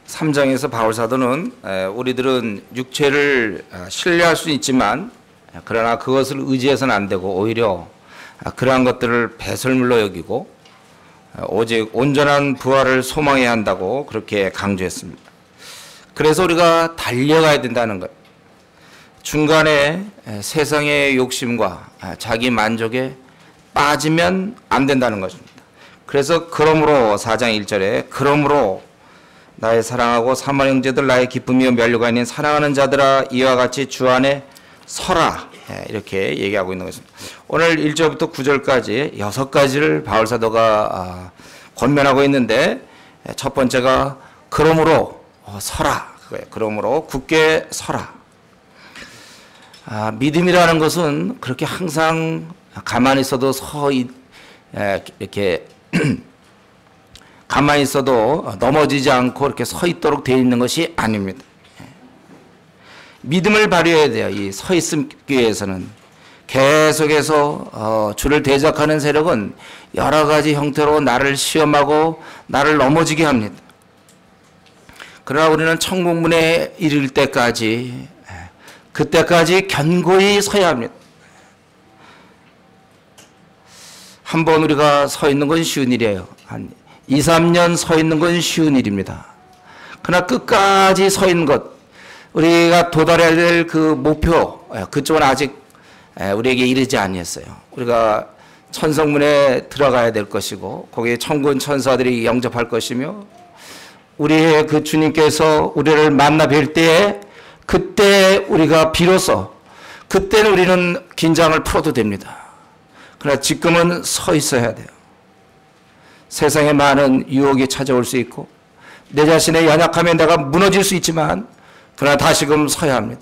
3장에서 바울사도는 우리들은 육체를 신뢰할 수 있지만 그러나 그것을 의지해서는 안 되고 오히려 그러한 것들을 배설물로 여기고 오직 온전한 부활을 소망해야 한다고 그렇게 강조했습니다. 그래서 우리가 달려가야 된다는 거예요. 중간에 세상의 욕심과 자기 만족에 빠지면 안 된다는 것입니다. 그래서 그러므로 4장 1절에 그러므로 나의 사랑하고 사만 형제들 나의 기쁨이요 면류가 있는 사랑하는 자들아 이와 같이 주 안에 서라 이렇게 얘기하고 있는 것입니다. 오늘 1절부터 9절까지 6가지를 바울사도가 권면하고 있는데 첫 번째가 그러므로 서라. 그러므로 굳게 서라. 믿음이라는 것은 그렇게 항상 가만히 있어도 이렇게 가만히 있어도 넘어지지 않고 이렇게 서 있도록 되어 있는 것이 아닙니다. 믿음을 발휘해야 돼요. 이 서 있기 위해서는 계속해서 주를 대적하는 세력은 여러 가지 형태로 나를 시험하고 나를 넘어지게 합니다. 그러나 우리는 천국문에 이를 때까지 그때까지 견고히 서야 합니다. 한번 우리가 서 있는 건 쉬운 일이에요. 한 2, 3년 서 있는 건 쉬운 일입니다. 그러나 끝까지 서 있는 것, 우리가 도달해야 될 그 목표, 그쪽은 아직 우리에게 이르지 아니했어요. 우리가 천성문에 들어가야 될 것이고 거기에 천군 천사들이 영접할 것이며 우리의 그 주님께서 우리를 만나 뵐 때에 그때 우리가 비로소 그때는 우리는 긴장을 풀어도 됩니다. 그러나 지금은 서 있어야 돼요. 세상에 많은 유혹이 찾아올 수 있고 내 자신의 연약함에 내가 무너질 수 있지만 그러나 다시금 서야 합니다.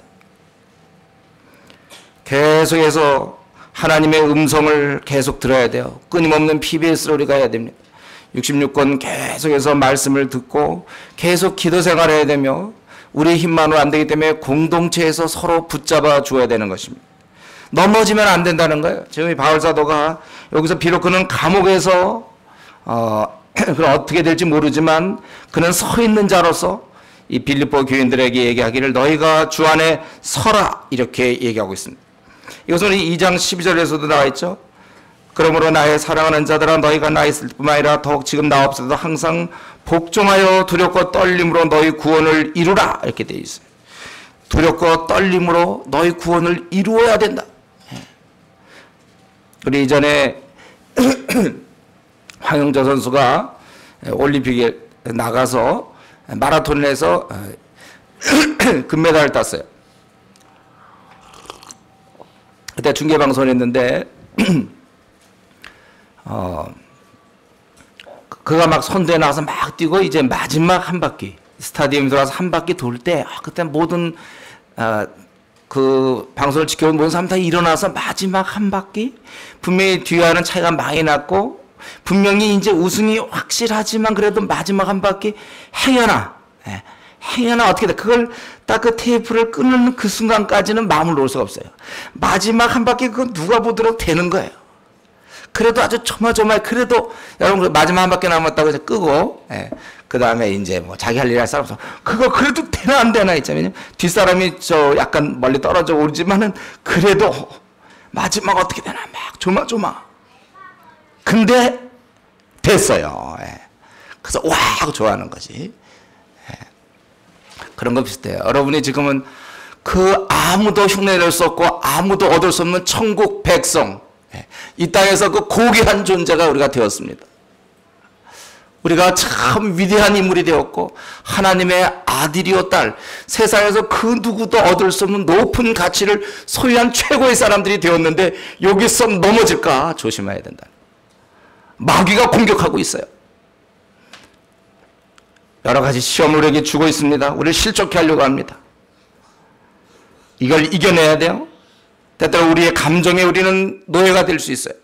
계속해서 하나님의 음성을 계속 들어야 돼요. 끊임없는 PBS로 우리가 해야 됩니다. 66권 계속해서 말씀을 듣고 계속 기도 생활해야 되며 우리의 힘만으로 안 되기 때문에 공동체에서 서로 붙잡아 주어야 되는 것입니다. 넘어지면 안 된다는 거예요. 지금 바울사도가 여기서 비록 그는 감옥에서 그럼 어떻게 될지 모르지만 그는 서 있는 자로서 이 빌립보 교인들에게 얘기하기를 너희가 주 안에 서라 이렇게 얘기하고 있습니다. 이것은 2장 12절에서도 나와 있죠. 그러므로 나의 사랑하는 자들아 너희가 나 있을 뿐만 아니라 더욱 지금 나 없어도 항상 복종하여 두렵고 떨림으로 너희 구원을 이루라 이렇게 되어 있어요. 두렵고 떨림으로 너희 구원을 이루어야 된다. 우리 이전에 황영조 선수가 올림픽에 나가서 마라톤을 해서 금메달을 땄어요. 그때 중계방송을 했는데 그가 막 선두에 나와서 막 뛰고 이제 마지막 한 바퀴 스타디움에 들어와서 한 바퀴 돌 때 그때 모든 그 방송을 지켜본 모든 사람 다 일어나서 마지막 한 바퀴 분명히 뒤와는 차이가 많이 났고 분명히 이제 우승이 확실하지만 그래도 마지막 한 바퀴 행여나 어떻게 돼? 그걸 딱 그 테이프를 끊는 그 순간까지는 마음을 놓을 수가 없어요. 마지막 한 바퀴 그거 누가 보더라도 되는 거예요. 그래도 아주 조마조마해. 그래도 여러분 마지막 한 바퀴 남았다고 이제 끄고 그 다음에 이제 뭐 자기 할 일 할 사람 없어. 그거 그래도 되나 안 되나 있잖아요. 뒷사람이 저 약간 멀리 떨어져 오르지만은 그래도 마지막 어떻게 되나 막 조마조마. 근데 됐어요. 그래서 와 하고 좋아하는 거지. 그런 거 비슷해요. 여러분이 지금은 그 아무도 흉내낼 수 없고 아무도 얻을 수 없는 천국 백성 이 땅에서 그 고귀한 존재가 우리가 되었습니다. 우리가 참 위대한 인물이 되었고 하나님의 아들이요 딸 세상에서 그 누구도 얻을 수 없는 높은 가치를 소유한 최고의 사람들이 되었는데 여기서 넘어질까 조심해야 된다. 마귀가 공격하고 있어요. 여러 가지 시험을 우리에게 주고 있습니다. 우리를 실족해 하려고 합니다. 이걸 이겨내야 돼요. 때때로 우리의 감정에 우리는 노예가 될 수 있어요.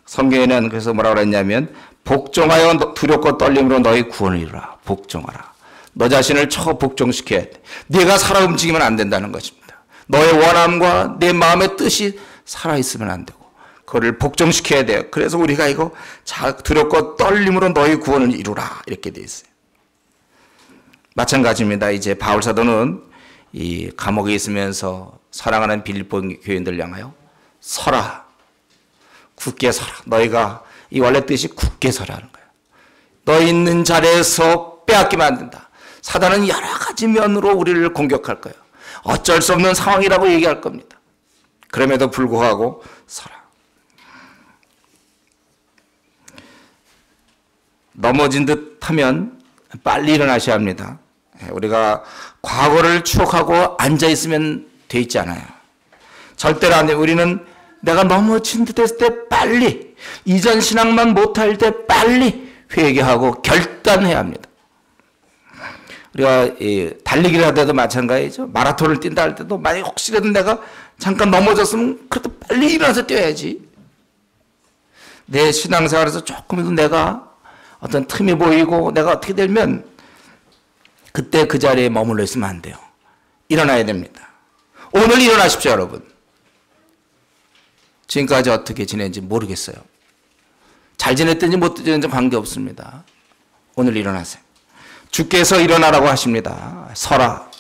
성경에는 그래서 뭐라고 그랬냐면 복종하여 두렵고 떨림으로 너희 구원을 이루라. 복종하라. 너 자신을 복종시켜야 돼. 네가 살아 움직이면 안 된다는 것입니다. 너의 원함과 내 마음의 뜻이 살아있으면 안 되고 그거를 복종시켜야 돼요. 그래서 우리가 이거 두렵고 떨림으로 너희 구원을 이루라 이렇게 돼 있어요. 마찬가지입니다. 이제 바울 사도는 이 감옥에 있으면서 사랑하는 빌립보 교인들 향하여 서라, 굳게 서라. 너희가 이 원래 뜻이 굳게 서라는 거예요. 너희 있는 자리에서 빼앗기면 안 된다. 사단은 여러 가지 면으로 우리를 공격할 거예요. 어쩔 수 없는 상황이라고 얘기할 겁니다. 그럼에도 불구하고 서라. 넘어진 듯 하면 빨리 일어나셔야 합니다. 우리가 과거를 추억하고 앉아있으면 돼 있지 않아요. 절대로 안 돼요. 우리는 내가 넘어진 듯 했을 때 빨리, 이전 신앙만 못할 때 빨리 회개하고 결단해야 합니다. 우리가 달리기를 할 때도 마찬가지죠. 마라톤을 뛴다 할 때도 만약 혹시라도 내가 잠깐 넘어졌으면 그래도 빨리 일어나서 뛰어야지. 내 신앙생활에서 조금이라도 내가 어떤 틈이 보이고 내가 어떻게 되면 그때 그 자리에 머물러 있으면 안 돼요. 일어나야 됩니다. 오늘 일어나십시오, 여러분. 지금까지 어떻게 지냈는지 모르겠어요. 잘 지냈든지 못 지냈든지 관계없습니다. 오늘 일어나세요. 주께서 일어나라고 하십니다. 서라.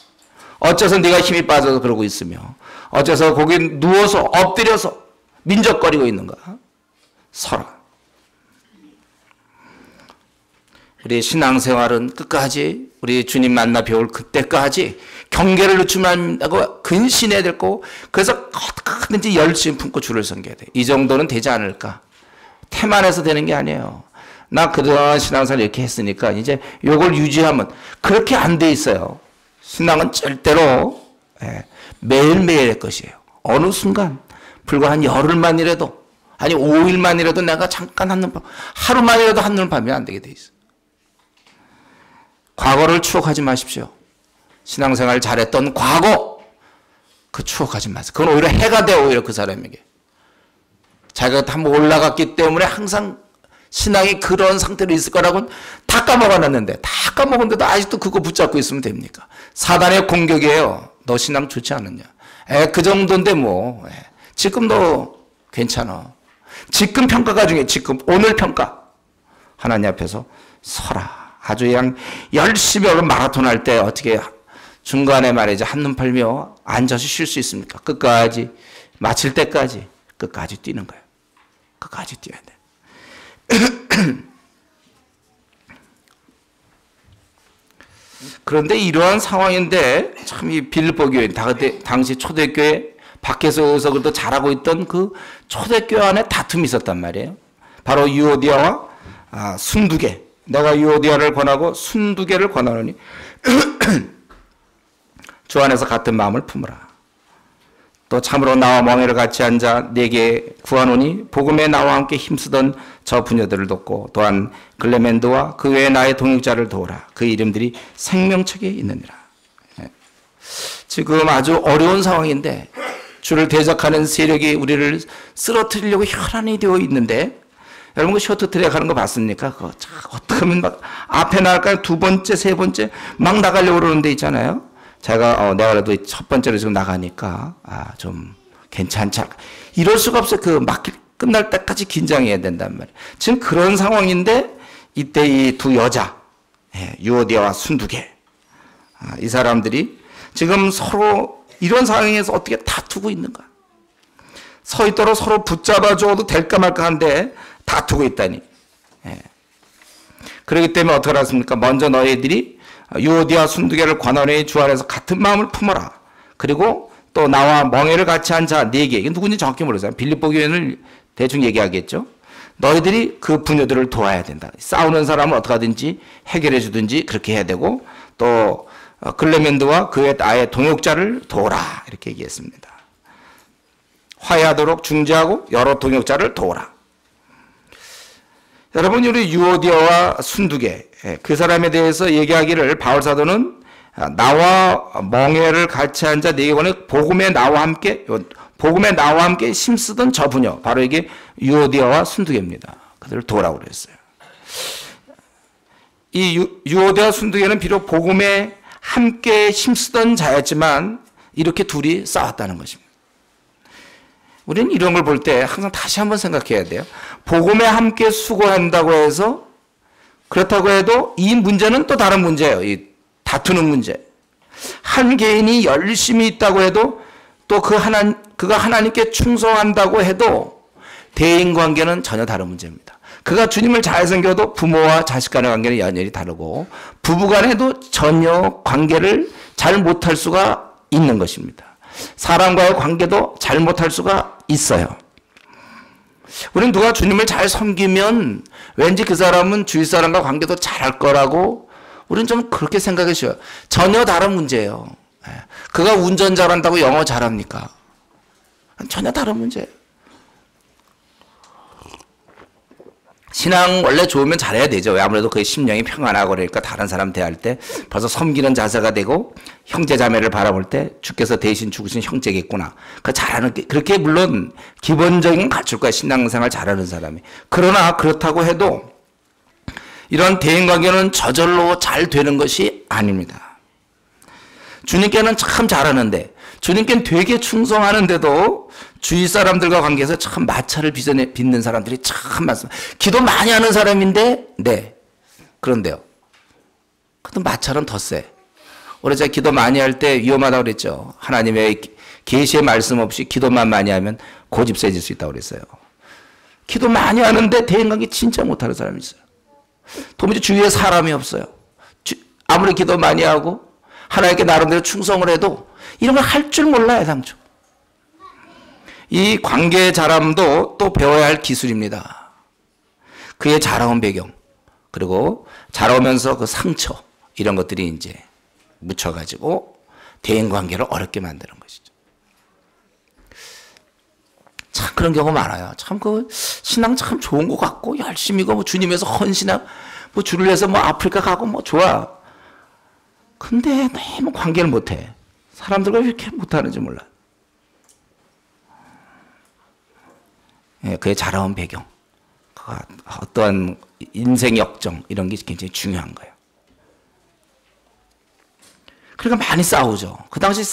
어째서 네가 힘이 빠져서 그러고 있으며 어째서 거기 누워서 엎드려서 민적거리고 있는가. 서라. 우리 신앙생활은 끝까지 우리 주님 만나 배울 그때까지 경계를 늦추면 하고 근신해야 될 거고 그래서 어떻게든지 열심히 품고 주를 섬겨야 돼. 이 정도는 되지 않을까. 태만해서 되는 게 아니에요. 나 그동안 신앙생활 이렇게 했으니까 이제 요걸 유지하면 그렇게 안 돼 있어요. 신앙은 절대로 매일매일의 것이에요. 어느 순간 불과 한 열흘만이라도 아니 5일만이라도 내가 잠깐 한눈 파 하루만이라도 한눈을 파면 안 되게 돼 있어요. 과거를 추억하지 마십시오. 신앙생활 잘했던 과거 그 추억하지 마세요. 그건 오히려 해가 돼요. 오히려 그 사람에게. 자기가 한번 올라갔기 때문에 항상 신앙이 그런 상태로 있을 거라고는 다 까먹어놨는데 다 까먹었는데도 아직도 그거 붙잡고 있으면 됩니까? 사단의 공격이에요. 너 신앙 좋지 않느냐. 그 정도인데 뭐 지금도 괜찮아. 지금 평가가 중요해. 지금 오늘 평가. 하나님 앞에서 서라. 아주 그냥 열심히 마라톤 할 때 어떻게 중간에 말이죠. 한눈 팔며 앉아서 쉴 수 있습니까? 끝까지 마칠 때까지 끝까지 뛰는 거예요. 끝까지 뛰어야 돼. 그런데 이러한 상황인데 참 이 빌립보 교회 당시 초대교회 밖에서 그래도 잘하고 있던 그 초대교회 안에 다툼이 있었단 말이에요. 바로 유오디아와 순두계. 내가 유오디아를 권하고 순두계를 권하노니 주 안에서 같은 마음을 품으라. 또 참으로 나와 멍에를 같이 앉아 내게 구하노니 복음에 나와 함께 힘쓰던 저 부녀들을 돕고 또한 글레멘드와 그 외에 나의 동역자를 도우라. 그 이름들이 생명책에 있느니라. 지금 아주 어려운 상황인데 주를 대적하는 세력이 우리를 쓰러뜨리려고 혈안이 되어 있는데 여러분 그 쇼트트랙 하는 거 봤습니까? 그거 어떻게 하면 막 앞에 나갈까요? 두 번째, 세 번째 막 나가려고 그러는 데 있잖아요. 제가 내가 그래도 첫 번째로 지금 나가니까 좀 괜찮지 않을까. 이럴 수가 없어요. 그 막 끝날 때까지 긴장해야 된단 말이에요. 지금 그런 상황인데 이때 이 두 여자 유오디아와 순두계 이 사람들이 지금 서로 이런 상황에서 어떻게 다투고 있는가. 서 있도록 서로 붙잡아 줘도 될까 말까 한데 다투고 있다니. 그렇기 때문에 어떻게 하겠습니까? 먼저 너희들이 유오디아 순두계를 권하노니 주 안에서 같은 마음을 품어라. 그리고 또 나와 멍에를 같이 한 자 네게. 이게 누군지 정확히 모르겠어요. 빌립보 교회를 대충 얘기하겠죠. 너희들이 그 부녀들을 도와야 된다. 싸우는 사람은 어떻게 하든지 해결해 주든지 그렇게 해야 되고 또 글레멘드와 그의 아예 동역자를 도우라. 이렇게 얘기했습니다. 화해하도록 중재하고 여러 동역자를 도우라. 여러분 우리 유오디아와 순두계 그 사람에 대해서 얘기하기를 바울 사도는 나와 멍에를 같이 앉아 네게 권해 복음에 나와 함께 힘쓰던 저 부녀 바로 이게 유오디아와 순두계입니다. 그들을 도우라고 그랬어요. 이 유오디아와 순두계는 비록 복음에 함께 힘쓰던 자였지만 이렇게 둘이 싸웠다는 것입니다. 우리는 이런 걸 볼 때 항상 다시 한번 생각해야 돼요. 복음에 함께 수고한다고 해서 그렇다고 해도 이 문제는 또 다른 문제예요. 다투는 문제. 한 개인이 열심히 있다고 해도 또 그가 하나님께 충성한다고 해도 대인 관계는 전혀 다른 문제입니다. 그가 주님을 잘 섬겨도 부모와 자식 간의 관계는 연연히 다르고 부부 간에도 전혀 관계를 잘 못할 수가 있는 것입니다. 사람과의 관계도 잘 못할 수가 있어요. 우리는 누가 주님을 잘 섬기면 왠지 그 사람은 주위 사람과 관계도 잘할 거라고 우리는 좀 그렇게 생각해 줘요. 전혀 다른 문제예요. 그가 운전 잘한다고 영어 잘합니까? 전혀 다른 문제예요. 신앙 원래 좋으면 잘해야 되죠. 아무래도 그의 심령이 평안하고 그러니까 다른 사람 대할 때 벌써 섬기는 자세가 되고 형제 자매를 바라볼 때 주께서 대신 죽으신 형제겠구나. 그 잘하는 그렇게 물론 기본적인 갖출 거야. 신앙생활 잘하는 사람이. 그러나 그렇다고 해도 이런 대인관계는 저절로 잘 되는 것이 아닙니다. 주님께는 참 잘하는데 주님께는 되게 충성하는데도 주위 사람들과 관계에서 참 마찰을 빚는 사람들이 참 많습니다. 기도 많이 하는 사람인데 네. 그런데요. 그래도 마찰은 더 세. 오늘 제가 기도 많이 할 때 위험하다고 그랬죠. 하나님의 계시의 말씀 없이 기도만 많이 하면 고집 세질 수 있다고 그랬어요. 기도 많이 하는데 대인관계 진짜 못하는 사람이 있어요. 도무지 주위에 사람이 없어요. 아무리 기도 많이 하고 하나님께 나름대로 충성을 해도 이런 걸 할 줄 몰라요, 당초. 이 관계의 자람도 또 배워야 할 기술입니다. 그의 자라온 배경, 그리고 자라오면서 그 상처, 이런 것들이 이제 묻혀가지고 대인관계를 어렵게 만드는 것이죠. 참 그런 경우 많아요. 참 그 신앙 참 좋은 것 같고 열심히고 뭐 주님에서 헌신하고 뭐 주를 위해서 뭐 아프리카 가고 뭐 좋아. 근데 너무 관계를 못해. 사람들과 왜 이렇게 못하는지 몰라. 예, 그의 자라온 배경, 그가 어떠한 인생 역정 이런 게 굉장히 중요한 거예요. 그러니까 많이 싸우죠. 그 당시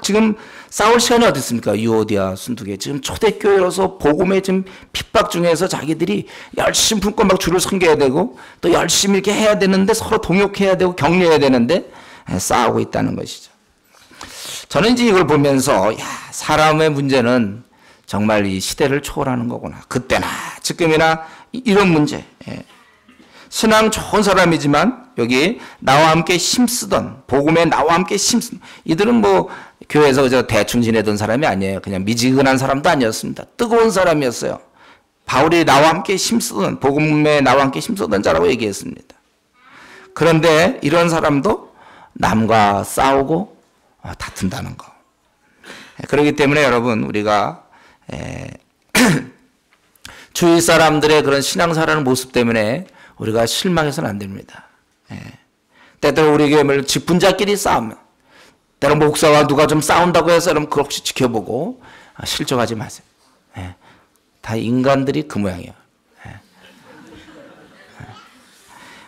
지금 싸울 시간이 어디 있습니까? 유오디아, 순두계. 지금 초대교회로서 복음의 지금 핍박 중에서 자기들이 열심히 품고 막 주를 섬겨야 되고 또 열심히 이렇게 해야 되는데 서로 동역해야 되고 격려해야 되는데 싸우고 있다는 것이죠. 저는 이제 이걸 보면서 야, 사람의 문제는 정말 이 시대를 초월하는 거구나. 그때나 지금이나 이런 문제. 예. 신앙 좋은 사람이지만 여기 나와 함께 힘쓰던 복음에 나와 함께 힘쓰던 이들은 뭐 교회에서 그저 대충 지내던 사람이 아니에요. 그냥 미지근한 사람도 아니었습니다. 뜨거운 사람이었어요. 바울이 나와 함께 힘쓰던 복음에 나와 함께 힘쓰던 자라고 얘기했습니다. 그런데 이런 사람도 남과 싸우고 다툰다는 거. 그렇기 때문에 여러분 우리가 주위 사람들의 그런 신앙사라는 모습 때문에 우리가 실망해서는 안 됩니다. 때때로 우리 교회 직분자끼리 싸우면 때로 목사와 누가 좀 싸운다고 해서 여러분 그걸 혹시 지켜보고 실족하지 마세요. 다 인간들이 그 모양이에요.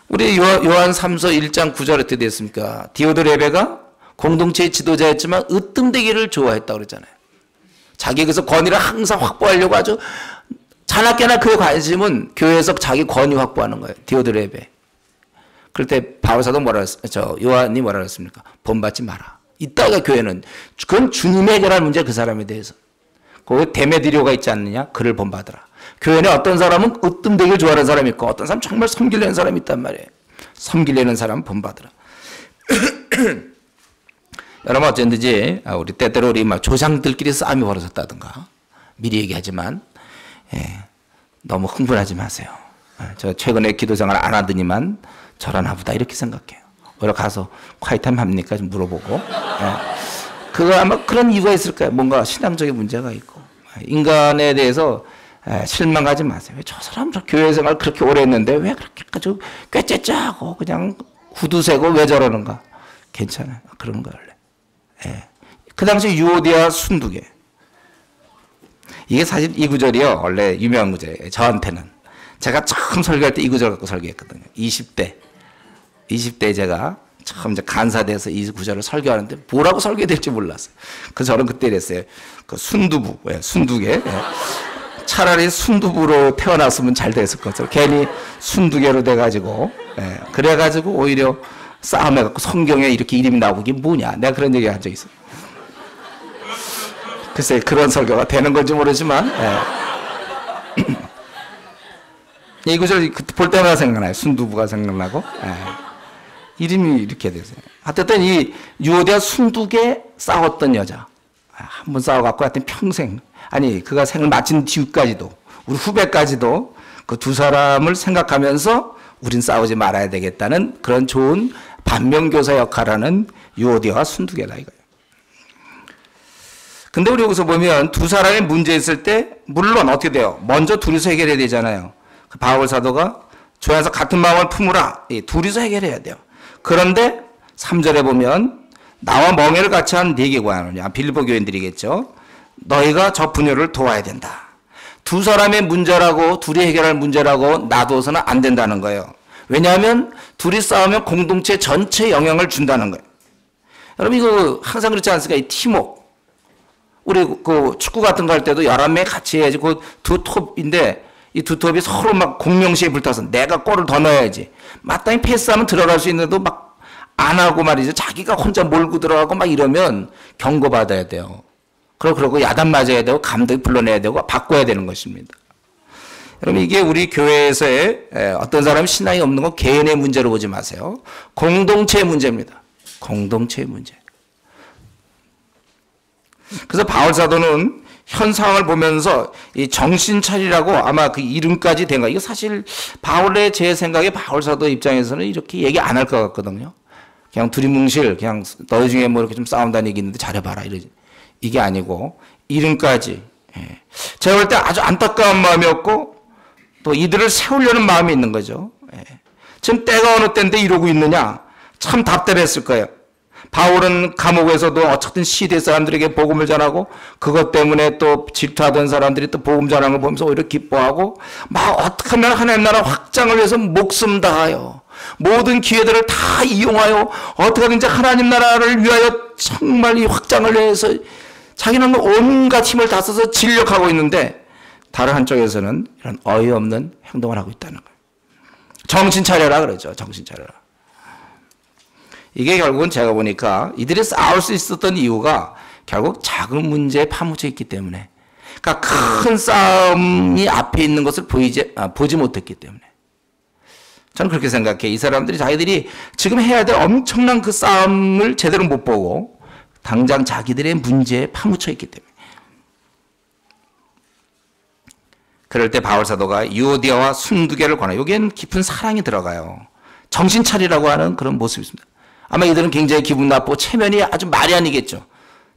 우리 요한 3서 1장 9절 어떻게 됐습니까? 디오드레베가 공동체의 지도자였지만 으뜸되기를 좋아했다고 그러잖아요. 자기에게서 권위를 항상 확보하려고 아주 자나깨나 그의 관심은 교회에서 자기 권위 확보하는 거예요. 디오드레베. 그럴 때 바울사도 요한이 뭐라 그랬습니까? 본받지 마라. 이따가 교회는 그건 주님이 해결할 문제 그 사람에 대해서. 거기 데메드리오가 있지 않느냐? 그를 본받으라. 교회는 어떤 사람은 으뜸되기를 좋아하는 사람이 있고 어떤 사람은 정말 섬기려는 사람이 있단 말이에요. 섬기려는 사람은 본받으라. 여러분 어쩐지 우리 때때로 우리 막 조상들끼리 싸움이 벌어졌다든가 미리 얘기하지만 너무 흥분하지 마세요. 저 최근에 기도생활 안 하더니만 저러나 보다 이렇게 생각해요. 오히려 가서 콰이타임 합니까? 좀 물어보고. 그거 아마 그런 이유가 있을 거예요. 뭔가 신앙적인 문제가 있고. 인간에 대해서 실망하지 마세요. 왜 저 사람 저 교회 생활 그렇게 오래 했는데 왜 그렇게까지 꾀째짜고 그냥 후두세고 왜 저러는가. 괜찮아요. 그런 거 원래. 그 당시 유오디아 순두계. 이게 사실 이 구절이요. 원래 유명한 구절이에요. 저한테는. 제가 처음 설교할 때 이 구절 갖고 설교했거든요. 20대 제가 처음 이제 간사돼서 이 구절을 설교하는데 뭐라고 설교해야 될지 몰랐어요. 그래서 저는 그때 이랬어요. 그 순두부, 순두계. 차라리 순두부로 태어났으면 잘 됐을 것을 괜히 순두계로 돼가지고, 그래가지고 오히려 싸움해갖고 성경에 이렇게 이름이 나오고 이게 뭐냐. 내가 그런 얘기 한 적 있어. 글쎄 그런 설교가 되는 건지 모르지만 이 구절 볼 때마다 생각나요. 순두부가 생각나고 이름이 이렇게 되세요. 하여튼 이 유오디아 순두개 싸웠던 여자 한 번 싸워갖고 하여튼 평생 아니 그가 생을 마친 뒤까지도 우리 후배까지도 그 두 사람을 생각하면서 우린 싸우지 말아야 되겠다는 그런 좋은 반면교사 역할을 하는 유오디아와 순두개다 이거예요. 근데 우리 여기서 보면 두 사람이 문제 있을 때 물론 어떻게 돼요? 먼저 둘이서 해결해야 되잖아요. 그 바울 사도가 조야서 같은 마음을 품으라. 둘이서 해결해야 돼요. 그런데 3절에 보면 나와 멍에를 같이 한 네개 관원이야. 빌립보 교인들이겠죠. 너희가 저 부녀를 도와야 된다. 두 사람의 문제라고 둘이 해결할 문제라고 놔둬서는 안 된다는 거예요. 왜냐하면 둘이 싸우면 공동체 전체에 영향을 준다는 거예요. 여러분 이거 항상 그렇지 않습니까? 이 팀워크. 우리 그 축구 같은 거 할 때도 11명 같이 해야지. 그 두 톱인데 이 두 톱이 서로 막 공명시에 불타서 내가 골을 더 넣어야지. 마땅히 패스하면 들어갈 수 있는데도 막 안 하고 말이죠. 자기가 혼자 몰고 들어가고 막 이러면 경고받아야 돼요. 그러고 야단 맞아야 되고 감독이 불러내야 되고 바꿔야 되는 것입니다. 여러분 이게 우리 교회에서의 어떤 사람이 신앙이 없는 건 개인의 문제로 보지 마세요. 공동체의 문제입니다. 공동체의 문제. 그래서 바울 사도는 현 상황을 보면서 이 정신 차리라고 아마 그 이름까지 된 거. 이거 사실 바울의 제 생각에 바울 사도 입장에서는 이렇게 얘기 안 할 것 같거든요. 그냥 두리뭉실 그냥 너희 중에 뭐 이렇게 좀 싸운다는 얘기 있는데 잘해봐라 이게 아니고 이름까지. 제가 볼 때 아주 안타까운 마음이었고 또 이들을 세우려는 마음이 있는 거죠. 지금 때가 어느 때인데 이러고 있느냐 참 답답했을 거예요. 바울은 감옥에서도 어쨌든 시대 사람들에게 복음을 전하고 그것 때문에 또 질투하던 사람들이 또 복음 전하는 걸 보면서 오히려 기뻐하고 막 어떻게 하면 하나님 나라 확장을 위해서 목숨 다하여 모든 기회들을 다 이용하여 어떻게 하든지 하나님 나라를 위하여 정말 이 확장을 위해서 자기는 온갖 힘을 다 써서 진력하고 있는데 다른 한쪽에서는 이런 어이없는 행동을 하고 있다는 거예요. 정신 차려라 그러죠. 정신 차려라. 이게 결국은 제가 보니까 이들이 싸울 수 있었던 이유가 결국 작은 문제에 파묻혀 있기 때문에 그러니까 큰 싸움이 앞에 있는 것을 보지 못했기 때문에 저는 그렇게 생각해. 이 사람들이 자기들이 지금 해야 될 엄청난 그 싸움을 제대로 못 보고 당장 자기들의 문제에 파묻혀 있기 때문에 그럴 때 바울 사도가 유오디아와 순두개를 권해요. 여기에는 깊은 사랑이 들어가요. 정신 차리라고 하는 그런 모습이 있습니다. 아마 이들은 굉장히 기분 나쁘고 체면이 아주 말이 아니겠죠.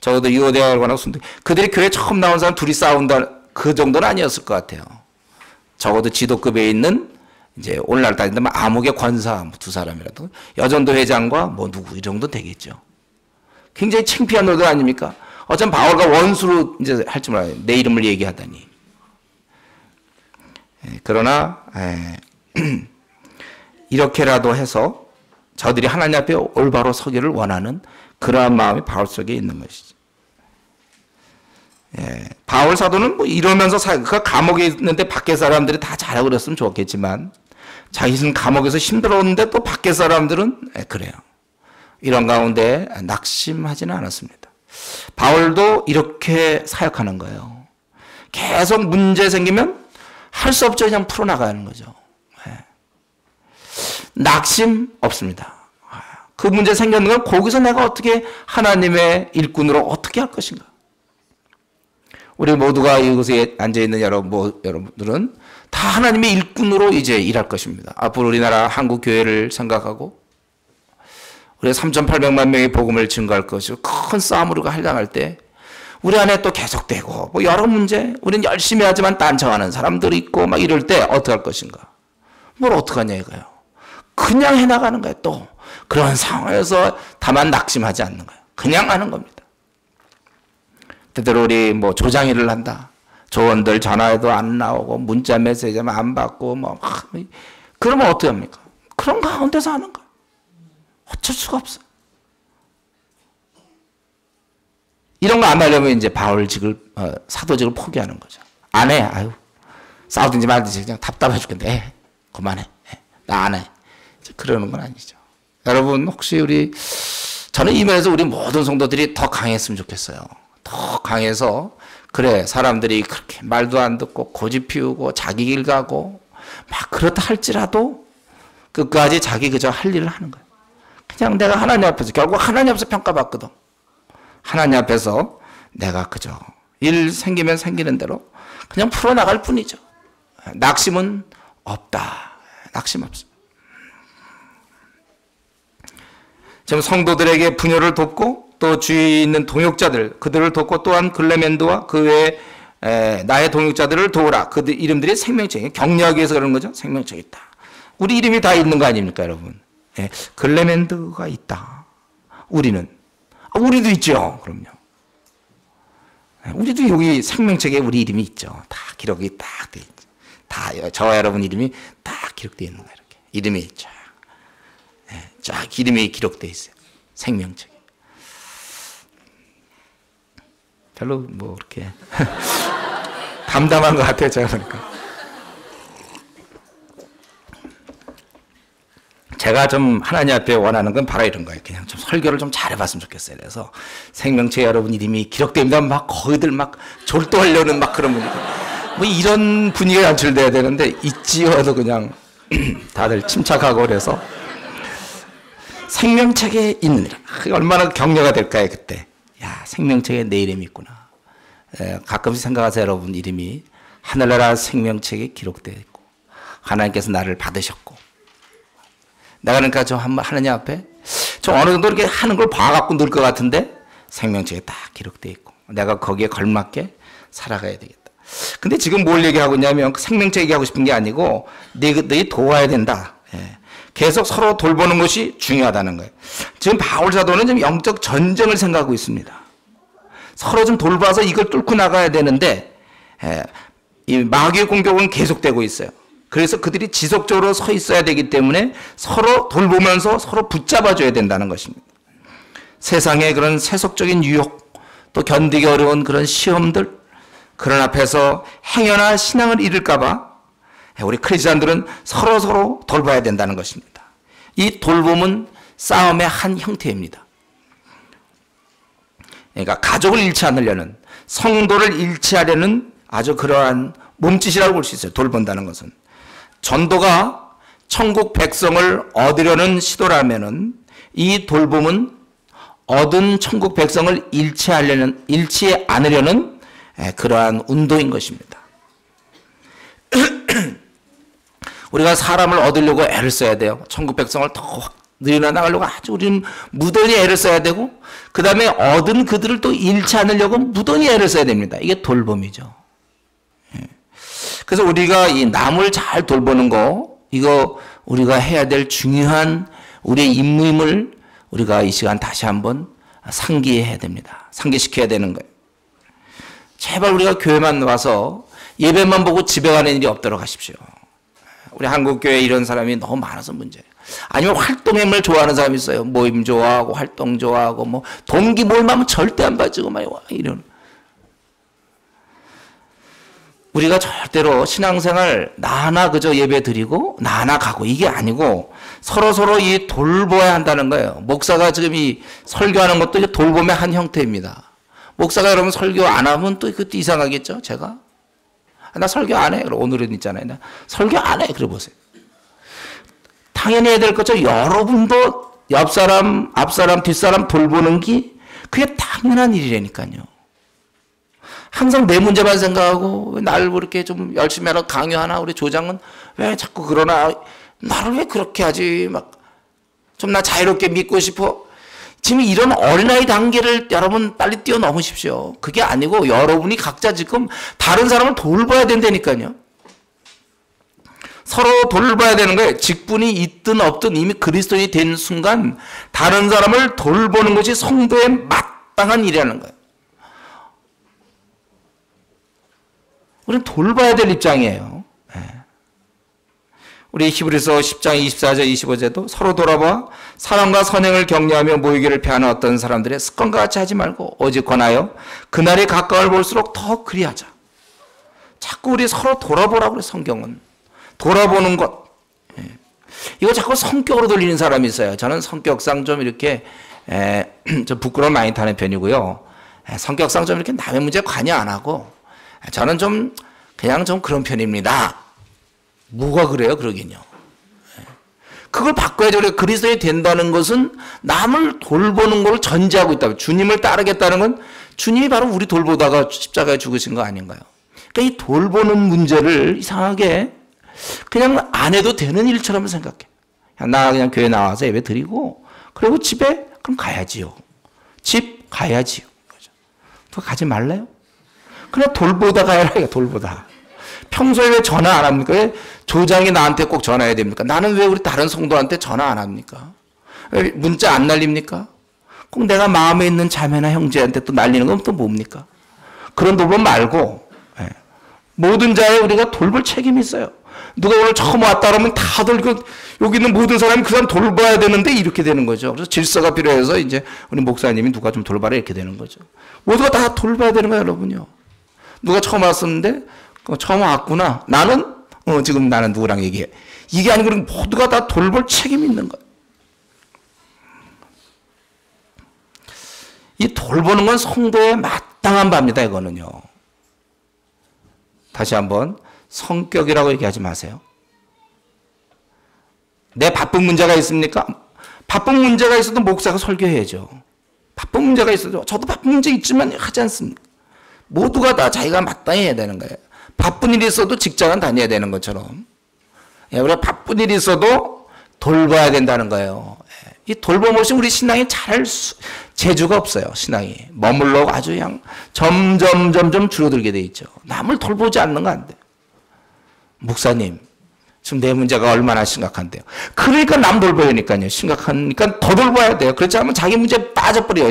적어도 유오디아를 권하고 순두개. 그들이 교회 처음 나온 사람 둘이 싸운다 그 정도는 아니었을 것 같아요. 적어도 지도급에 있는 이제 오늘날 따진다면 암흑의 권사 두 사람이라도 여전도 회장과 뭐 누구 이 정도 되겠죠. 굉장히 창피한 노릇 아닙니까? 어쩜 바울과 원수로 이제 할 줄 알아요. 내 이름을 얘기하다니. 그러나 이렇게라도 해서 저들이 하나님 앞에 올바로 서기를 원하는 그러한 마음이 바울 속에 있는 것이죠. 바울 사도는 뭐 이러면서 그 감옥에 있는데 밖에 사람들이 다 잘하고 그랬으면 좋겠지만 자기는 감옥에서 힘들었는데 또 밖에 사람들은 그래요. 이런 가운데 낙심하지는 않았습니다. 바울도 이렇게 사역하는 거예요. 계속 문제 생기면 할 수 없죠. 그냥 풀어나가는 거죠. 낙심 없습니다. 그 문제 생겼는 건 거기서 내가 어떻게 하나님의 일꾼으로 어떻게 할 것인가. 우리 모두가 이곳에 앉아있는 여러분들은 다 하나님의 일꾼으로 이제 일할 것입니다. 앞으로 우리나라 한국 교회를 생각하고 우리 3,800만 명의 복음을 증거할 것이고 큰 싸움으로 할당할 때 우리 안에 또 계속되고 뭐 여러 문제 우리는 열심히 하지만 딴청하는 사람들이 있고 막 이럴 때 어떻게 할 것인가. 뭘 어떻게 하냐 이거예요. 그냥 해나가는 거예요. 또 그런 상황에서 다만 낙심하지 않는 거예요. 그냥 하는 겁니다. 때때로 우리 뭐 조장일을 한다. 조원들 전화해도 안 나오고 문자 메시지만 안 받고 뭐 그러면 어떻게 합니까? 그런 가운데서 하는 거예요. 어쩔 수가 없어. 이런 거 안 하려면 이제 바울직을 사도직을 포기하는 거죠. 안 해. 아유 싸우든지 말든지 그냥 답답해 죽겠는데 그만해. 나 안 해. 그러는 건 아니죠. 여러분 혹시 저는 이 면에서 우리 모든 성도들이 더 강했으면 좋겠어요. 더 강해서 그래 사람들이 그렇게 말도 안 듣고 고집 피우고 자기 길 가고 막 그렇다 할지라도 끝까지 자기 그저 할 일을 하는 거예요. 그냥 내가 하나님 앞에서 결국 하나님 앞에서 평가받거든. 하나님 앞에서 내가 그저 일 생기면 생기는 대로 그냥 풀어나갈 뿐이죠. 낙심은 없다. 낙심 없어. 지금 성도들에게 부녀를 돕고 또 주위에 있는 동역자들 그들을 돕고 또한 글레멘드와 그 외에 나의 동역자들을 도우라. 그들 이름들이 생명책이 격려하기 위해서 그러는 거죠. 생명책이 있다. 우리 이름이 다 있는 거 아닙니까 여러분. 글레멘드가 있다. 우리는 우리도 있죠. 그럼요. 우리도 여기 생명책에 우리 이름이 있죠. 다 기록이 딱 돼 있죠. 다 저와 여러분 이름이 딱 기록되어 있는 거예요. 이렇게 이름이 쫙 이름이 기록되어 있어요. 생명책에. 별로 뭐 이렇게 담담한 것 같아요. 제가 보니까. 제가 좀 하나님 앞에 원하는 건 바로 이런 거예요. 그냥 좀 설교를 좀 잘해봤으면 좋겠어요. 그래서 생명체 여러분 이름이 기록됩니다. 막 거기들 막 졸도하려는 막 그런 분위기. 뭐 이런 분위기가 연출돼야 되는데 있지요도 그냥 다들 침착하고 그래서 생명책에 있느니라. 얼마나 격려가 될까요 그때. 야 생명책에 내 이름이 있구나. 가끔씩 생각하세요. 여러분 이름이 하늘나라 생명책에 기록되어 있고 하나님께서 나를 받으셨고 내가 그러니까 저 하나님 앞에 좀 어느 정도 이렇게 하는 걸 봐갖고 늘 것 같은데 생명책에 딱 기록되어 있고 내가 거기에 걸맞게 살아가야 되겠다. 근데 지금 뭘 얘기하고 있냐면 생명책 얘기하고 싶은 게 아니고 너희 도와야 된다. 계속 서로 돌보는 것이 중요하다는 거예요. 지금 바울 사도는 좀 영적 전쟁을 생각하고 있습니다. 서로 좀 돌봐서 이걸 뚫고 나가야 되는데 이 마귀의 공격은 계속되고 있어요. 그래서 그들이 지속적으로 서 있어야 되기 때문에 서로 돌보면서 서로 붙잡아줘야 된다는 것입니다. 세상의 그런 세속적인 유혹, 또 견디기 어려운 그런 시험들, 그런 앞에서 행여나 신앙을 잃을까봐 우리 크리스찬들은 서로 돌봐야 된다는 것입니다. 이 돌봄은 싸움의 한 형태입니다. 그러니까 가족을 잃지 않으려는, 성도를 잃지 하려는 아주 그러한 몸짓이라고 볼 수 있어요. 돌본다는 것은. 전도가 천국 백성을 얻으려는 시도라면은 이 돌봄은 얻은 천국 백성을 잃지 않으려는 그러한 운동인 것입니다. 우리가 사람을 얻으려고 애를 써야 돼요. 천국 백성을 더 늘려나가려고 아주 우리는 무던히 애를 써야 되고 그 다음에 얻은 그들을 또 잃지 않으려고 무던히 애를 써야 됩니다. 이게 돌봄이죠. 그래서 우리가 이 남을 잘 돌보는 거 이거 우리가 해야 될 중요한 우리의 임무임을 우리가 이 시간 다시 한번 상기해야 됩니다. 상기시켜야 되는 거예요. 제발 우리가 교회만 와서 예배만 보고 집에 가는 일이 없도록 하십시오. 우리 한국교회에 이런 사람이 너무 많아서 문제예요. 아니면 활동임을 좋아하는 사람이 있어요. 모임 좋아하고 활동 좋아하고 뭐 동기 모임하면 절대 안 빠지고 막 이런. 우리가 절대로 신앙생활 나나 그저 예배 드리고 나나 가고 이게 아니고 서로 이 돌봐야 한다는 거예요. 목사가 지금 이 설교하는 것도 이제 돌봄의 한 형태입니다. 목사가 여러분 설교 안 하면 또 그것도 이상하겠죠. 제가 나 설교 안 해. 그럼 오늘은 있잖아요. 나 설교 안 해. 그래 보세요. 당연히 해야 될 거죠. 여러분도 옆사람, 앞사람, 뒷사람 돌보는 게 그게 당연한 일이라니까요. 항상 내 문제만 생각하고 날 그렇게 좀 열심히 하라 강요하나 우리 조장은 왜 자꾸 그러나 나를 왜 그렇게 하지 막 좀 나 자유롭게 믿고 싶어. 지금 이런 어린아이 단계를 여러분 빨리 뛰어넘으십시오. 그게 아니고 여러분이 각자 지금 다른 사람을 돌봐야 된다니까요. 서로 돌봐야 되는 거예요. 직분이 있든 없든 이미 그리스도인이 된 순간 다른 사람을 돌보는 것이 성도의 마땅한 일이라는 거예요. 우리는 돌봐야 될 입장이에요. 우리 히브리서 10장 24절 25절도 서로 돌아봐 사랑과 선행을 격려하며 모이기를 피하는 어떤 사람들의 습관과 같이 하지 말고 오직 권하여 그날이 가까워 볼수록 더 그리하자. 자꾸 우리 서로 돌아보라고 그래 성경은. 돌아보는 것. 이거 자꾸 성격으로 돌리는 사람이 있어요. 저는 성격상 좀 이렇게 좀 부끄러움 많이 타는 편이고요. 성격상 좀 이렇게 남의 문제에 관여 안 하고 저는 좀 그냥 좀 그런 편입니다. 뭐가 그래요? 그러긴요. 그걸 바꿔야죠. 그래 그리스도인이 된다는 것은 남을 돌보는 걸 전제하고 있다. 주님을 따르겠다는 건 주님이 바로 우리 돌보다가 십자가에 죽으신 거 아닌가요? 그러니까 이 돌보는 문제를 이상하게 그냥 안 해도 되는 일처럼 생각해. 나 그냥 교회 나와서 예배 드리고 그리고 집에 그럼 가야지요. 집 가야지요. 또 가지 말래요? 그냥 돌보다 가야 해요. 돌보다. 평소에 왜 전화 안 합니까? 왜 조장이 나한테 꼭 전화해야 됩니까? 나는 왜 우리 다른 성도한테 전화 안 합니까? 왜 문자 안 날립니까? 꼭 내가 마음에 있는 자매나 형제한테 또 날리는 건 또 뭡니까? 그런 돌봄 말고 모든 자에 우리가 돌볼 책임이 있어요. 누가 오늘 처음 왔다 그러면 다들 여기 있는 모든 사람이 그 사람 돌봐야 되는데 이렇게 되는 거죠. 그래서 질서가 필요해서 이제 우리 목사님이 누가 좀 돌봐라 이렇게 되는 거죠. 모두가 다 돌봐야 되는 거예요, 여러분요. 누가 처음 왔었는데 처음 왔구나. 나는 지금 나는 누구랑 얘기해. 이게 아니고 모두가 다 돌볼 책임이 있는 거예요. 이 돌보는 건 성도의 마땅한 바입니다. 이거는요. 다시 한번 성격이라고 얘기하지 마세요. 내 바쁜 문제가 있습니까? 바쁜 문제가 있어도 목사가 설교해야죠. 바쁜 문제가 있어도 저도 바쁜 문제 있지만 하지 않습니까? 모두가 다 자기가 마땅히 해야 되는 거예요. 바쁜 일이 있어도 직장은 다녀야 되는 것처럼 우리가 바쁜 일이 있어도 돌봐야 된다는 거예요. 이 돌봄 없이 우리 신앙이 잘할 재주가 없어요. 신앙이 머물러 아주 그냥 점점 줄어들게 돼 있죠. 남을 돌보지 않는 거 안 돼요. 목사님 지금 내 문제가 얼마나 심각한데요. 그러니까 남 돌봐야니까요. 심각하니까 더 돌봐야 돼요. 그렇지 않으면 자기 문제에 빠져버려요.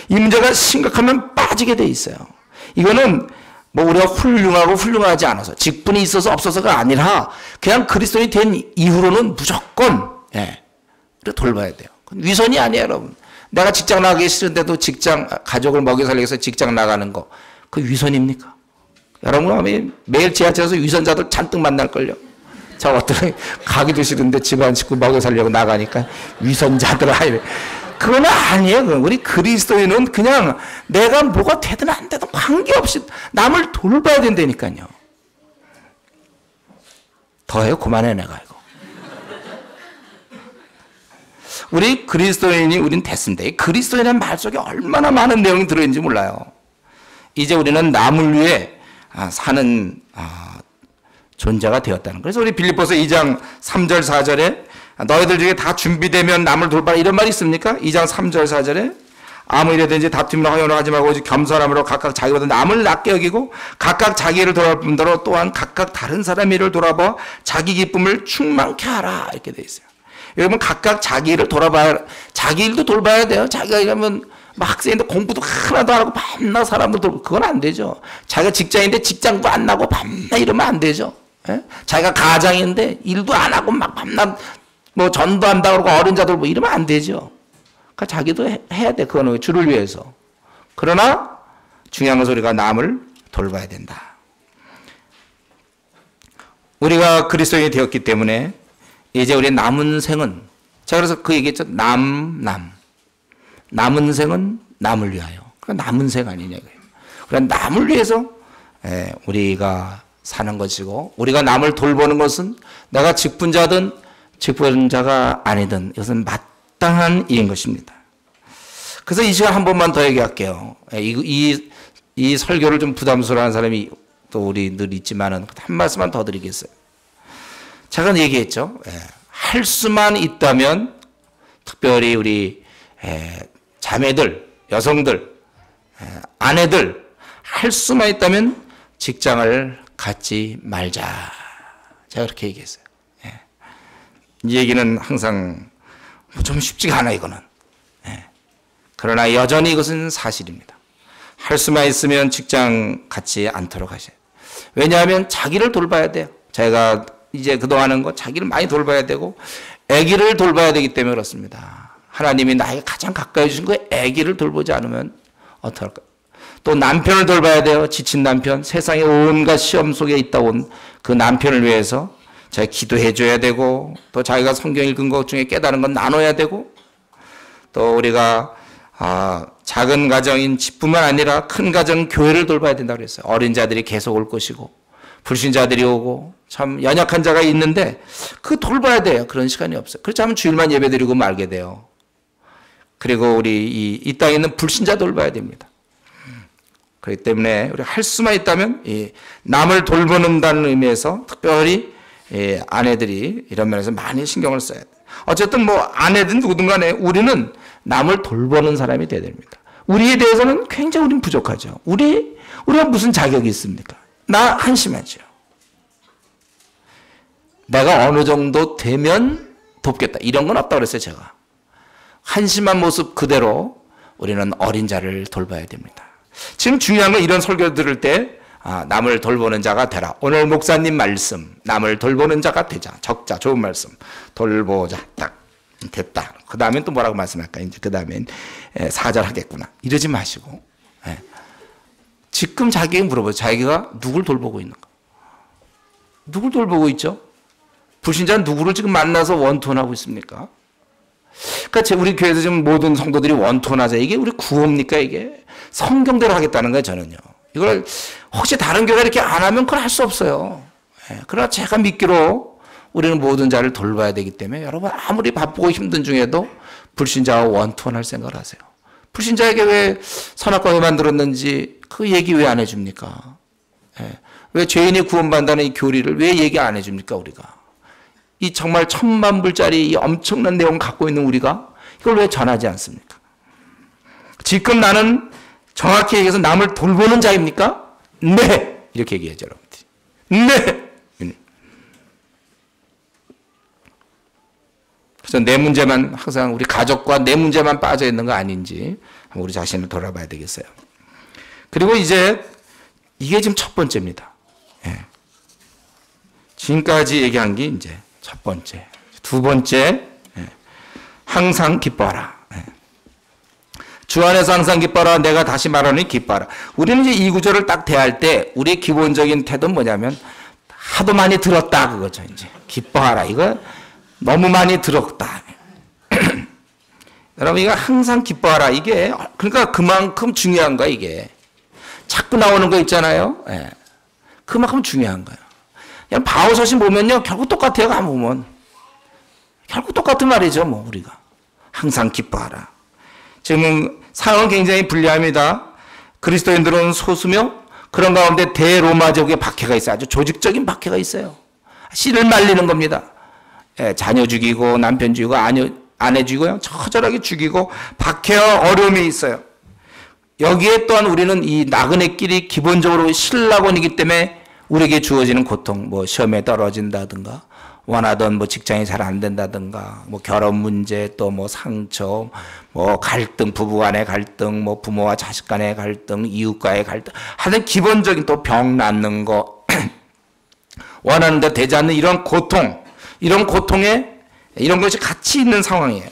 이 문제가 심각하면 빠지게 돼 있어요. 이거는 뭐 우리가 훌륭하고 훌륭하지 않아서 직분이 있어서 없어서가 아니라 그냥 그리스도인이 된 이후로는 무조건 돌봐야 돼요. 위선이 아니에요, 여러분. 내가 직장 나가기 싫은데도 가족을 먹여 살리기 위해서 직장 나가는 거, 그 위선입니까? 여러분, 매일 지하철에서 위선자들 잔뜩 만날걸요? 저 어떤 가기도 싫은데 집안 식구 먹여 살려고 나가니까 위선자들아. 그건 아니에요. 우리 그리스도인은 그냥 내가 뭐가 되든 안 되든 관계없이 남을 돌봐야 된다니까요. 더해요? 그만해, 내가 이거. 우리 그리스도인이 우린 됐습니다. 이 그리스도인의 말 속에 얼마나 많은 내용이 들어있는지 몰라요. 이제 우리는 남을 위해 사는 존재가 되었다는 거예요. 그래서 우리 빌립보서 2장 3절 4절에 너희들 중에 다 준비되면 남을 돌봐라 이런 말이 있습니까? 2장 3절 4절에 아무 일에든지 다툼이나 허용을 하지 말고 오직 겸손함으로 각각 자기보다 남을 낮게 여기고 각각 자기를 돌아볼 뿐더러 또한 각각 다른 사람의 일을 돌아봐 자기 기쁨을 충만케 하라 이렇게 돼 있어요. 여러분 각각 자기 일을 돌아봐야 자기 일도 돌봐야 돼요. 자기가 이러면 학생인데 공부도 하나도 안 하고 밤낮 사람들 돌보고 그건 안 되죠. 자기가 직장인데 직장도 안 나고 밤낮 이러면 안 되죠. 자기가 가장인데 일도 안 하고 막 밤낮 뭐 전도 한다고 그러고 어린자들 뭐 이러면 안 되죠. 그러니까 자기도 해야 돼. 그거는 주를 위해서. 그러나 중요한 것은 우리가 남을 돌봐야 된다. 우리가 그리스도인이 되었기 때문에 이제 우리 남은 생은 자 그래서 그 얘기했죠. 남은 생은 남을 위하여. 그러니까 남은 생 아니냐. 그러니까 남을 위해서 우리가 사는 것이고 우리가 남을 돌보는 것은 내가 직분자든 직분자가 아니든 이것은 마땅한 일인 것입니다. 그래서 이 시간 한 번만 더 얘기할게요. 이 설교를 좀 부담스러워하는 사람이 또 우리 늘 있지만은 한 말씀만 더 드리겠어요. 제가 얘기했죠. 할 수만 있다면 특별히 우리 자매들, 여성들, 아내들 할 수만 있다면 직장을 갖지 말자. 제가 그렇게 얘기했어요. 이 얘기는 항상 좀 쉽지가 않아 이거는. 그러나 여전히 이것은 사실입니다. 할 수만 있으면 직장 갖지 않도록 하셔요. 왜냐하면 자기를 돌봐야 돼요. 자기가 이제 그동안 하는 거 자기를 많이 돌봐야 되고 아기를 돌봐야 되기 때문에 그렇습니다. 하나님이 나에게 가장 가까이 주신 거 아기를 돌보지 않으면 어떡할까요? 또 남편을 돌봐야 돼요. 지친 남편, 세상의 온갖 시험 속에 있다 온 그 남편을 위해서 자기 기도해 줘야 되고, 또 자기가 성경 읽은 것 중에 깨달은 건 나눠야 되고, 또 우리가 작은 가정인 집뿐만 아니라 큰 가정 교회를 돌봐야 된다고 그랬어요. 어린 자들이 계속 올 것이고 불신자들이 오고 참 연약한 자가 있는데 그 돌봐야 돼요. 그런 시간이 없어요. 그렇지 않으면 주일만 예배드리고 말게 돼요. 그리고 우리 이 땅에 있는 불신자 돌봐야 됩니다. 그렇기 때문에 우리 할 수만 있다면 남을 돌보는다는 의미에서 특별히 아내들이 이런 면에서 많이 신경을 써야 돼요. 어쨌든 뭐 아내든 누구든 간에 우리는 남을 돌보는 사람이 되어야 됩니다. 우리에 대해서는 굉장히 우리는 부족하죠. 우리가 무슨 자격이 있습니까? 나 한심하죠. 내가 어느 정도 되면 돕겠다. 이런 건 없다고 그랬어요, 제가. 한심한 모습 그대로 우리는 어린 자를 돌봐야 됩니다. 지금 중요한 건 이런 설교 들을 때 남을 돌보는 자가 되라. 오늘 목사님 말씀, 남을 돌보는 자가 되자. 적자, 좋은 말씀. 돌보자. 딱 됐다. 그 다음엔 또 뭐라고 말씀할까? 이제 그 다음엔 사절하겠구나. 이러지 마시고. 지금 자기에게 물어보세요. 자기가 누굴 돌보고 있는가? 누굴 돌보고 있죠? 불신자는 누구를 지금 만나서 원통하고 있습니까? 그러니까 우리 교회에서 지금 모든 성도들이 원통하자. 이게 우리 구호입니까? 이게 성경대로 하겠다는 거예요, 저는요. 이걸 혹시 다른 교회가 이렇게 안 하면 그걸 할 수 없어요. 그러나 제가 믿기로 우리는 모든 자를 돌봐야 되기 때문에 여러분 아무리 바쁘고 힘든 중에도 불신자와 원통할 생각을 하세요. 불신자에게 왜 선악과를 만들었는지 그 얘기 왜 안 해줍니까? 왜 죄인이 구원받는다는 이 교리를 왜 얘기 안 해줍니까, 우리가? 이 정말 1000만 불짜리 이 엄청난 내용 갖고 있는 우리가 이걸 왜 전하지 않습니까? 지금 나는 정확히 얘기해서 남을 돌보는 자입니까? 네! 이렇게 얘기해야죠, 여러분들. 네! 그래서 내 문제만 항상 우리 가족과 내 문제만 빠져 있는 거 아닌지 우리 자신을 돌아봐야 되겠어요. 그리고 이제 이게 지금 첫 번째입니다. 지금까지 얘기한 게 이제 첫 번째. 두 번째, 항상 기뻐하라. 주 안에서 항상 기뻐하라. 내가 다시 말하니 기뻐하라. 우리는 이제 이 구절을 딱 대할 때 우리의 기본적인 태도는 뭐냐면 하도 많이 들었다 그거죠. 이제 기뻐하라. 이거 너무 많이 들었다. 여러분 이거 항상 기뻐하라. 이게 그러니까 그만큼 중요한 거야 이게. 자꾸 나오는 거 있잖아요. 그만큼 중요한 거예요. 그냥 바오서신 보면요 결국 똑같아요. 가만 보면 결국 똑같은 말이죠. 뭐 우리가 항상 기뻐하라. 지금 상황은 굉장히 불리합니다. 그리스도인들은 소수며 그런 가운데 대로마적의 박해가 있어요. 아주 조직적인 박해가 있어요. 씨를 말리는 겁니다. 자녀 죽이고 남편 죽이고 아내 죽이고요. 처절하게 죽이고 박해와 어려움이 있어요. 여기에 또한 우리는 이 나그네 길이 기본적으로 신락원이기 때문에 우리에게 주어지는 고통, 뭐 시험에 떨어진다든가 원하던 뭐 직장이 잘 안 된다든가 뭐 결혼 문제 또 뭐 상처 뭐 갈등 부부 간의 갈등 뭐 부모와 자식 간의 갈등 이웃과의 갈등 하여튼 기본적인 또 병 낫는 거 원하는 데 되지 않는 이런 고통 이런 고통에 이런 것이 같이 있는 상황이에요.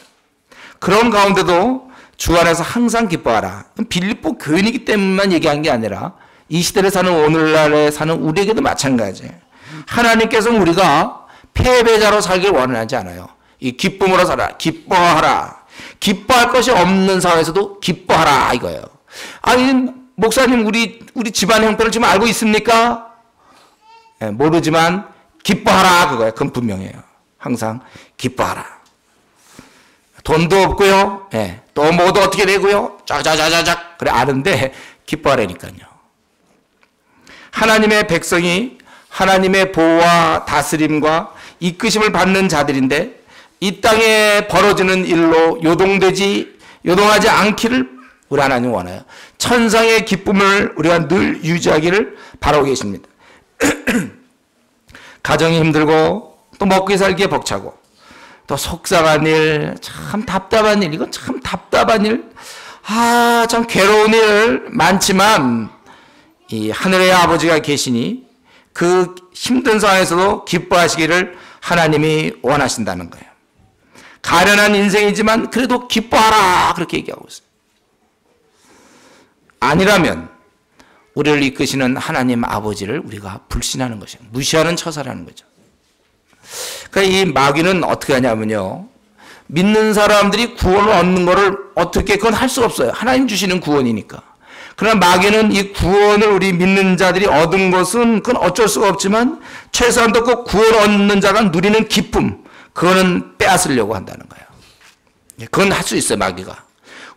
그런 가운데도 주 안에서 항상 기뻐하라. 빌립보 교인이기 때문만 얘기한 게 아니라 이 시대를 사는 오늘날에 사는 우리에게도 마찬가지예요. 하나님께서는 우리가 패배자로 살길 원하지 않아요. 이 기쁨으로 살아. 기뻐하라. 기뻐할 것이 없는 상황에서도 기뻐하라 이거예요. 아니 목사님 우리 집안의 형편을 지금 알고 있습니까? 모르지만 기뻐하라 그거예요. 그건 분명해요. 항상 기뻐하라. 돈도 없고요. 또 뭐도 어떻게 되고요. 짜자자자작 그래 아는데 기뻐하라니까요. 하나님의 백성이 하나님의 보호와 다스림과 이끄심을 받는 자들인데 이 땅에 벌어지는 일로 요동하지 않기를 우리 하나님 원해요. 천상의 기쁨을 우리가 늘 유지하기를 바라고 계십니다. 가정이 힘들고 또 먹기 살기에 벅차고 또 속상한 일, 참 답답한 일, 이건 참 답답한 일, 참 괴로운 일 많지만 이 하늘의 아버지가 계시니 그 힘든 상황에서도 기뻐하시기를 하나님이 원하신다는 거예요. 가련한 인생이지만 그래도 기뻐하라 그렇게 얘기하고 있어요. 아니라면 우리를 이끄시는 하나님 아버지를 우리가 불신하는 것이에요. 무시하는 처사라는 거죠. 그러니까 이 마귀는 어떻게 하냐면요. 믿는 사람들이 구원을 얻는 거를 어떻게 그건 할 수 없어요. 하나님 주시는 구원이니까. 그러나 마귀는 이 구원을 우리 믿는 자들이 얻은 것은 그건 어쩔 수가 없지만 최소한도 그 구원 얻는 자가 누리는 기쁨, 그거는 빼앗으려고 한다는 거예요. 그건 할 수 있어요, 마귀가.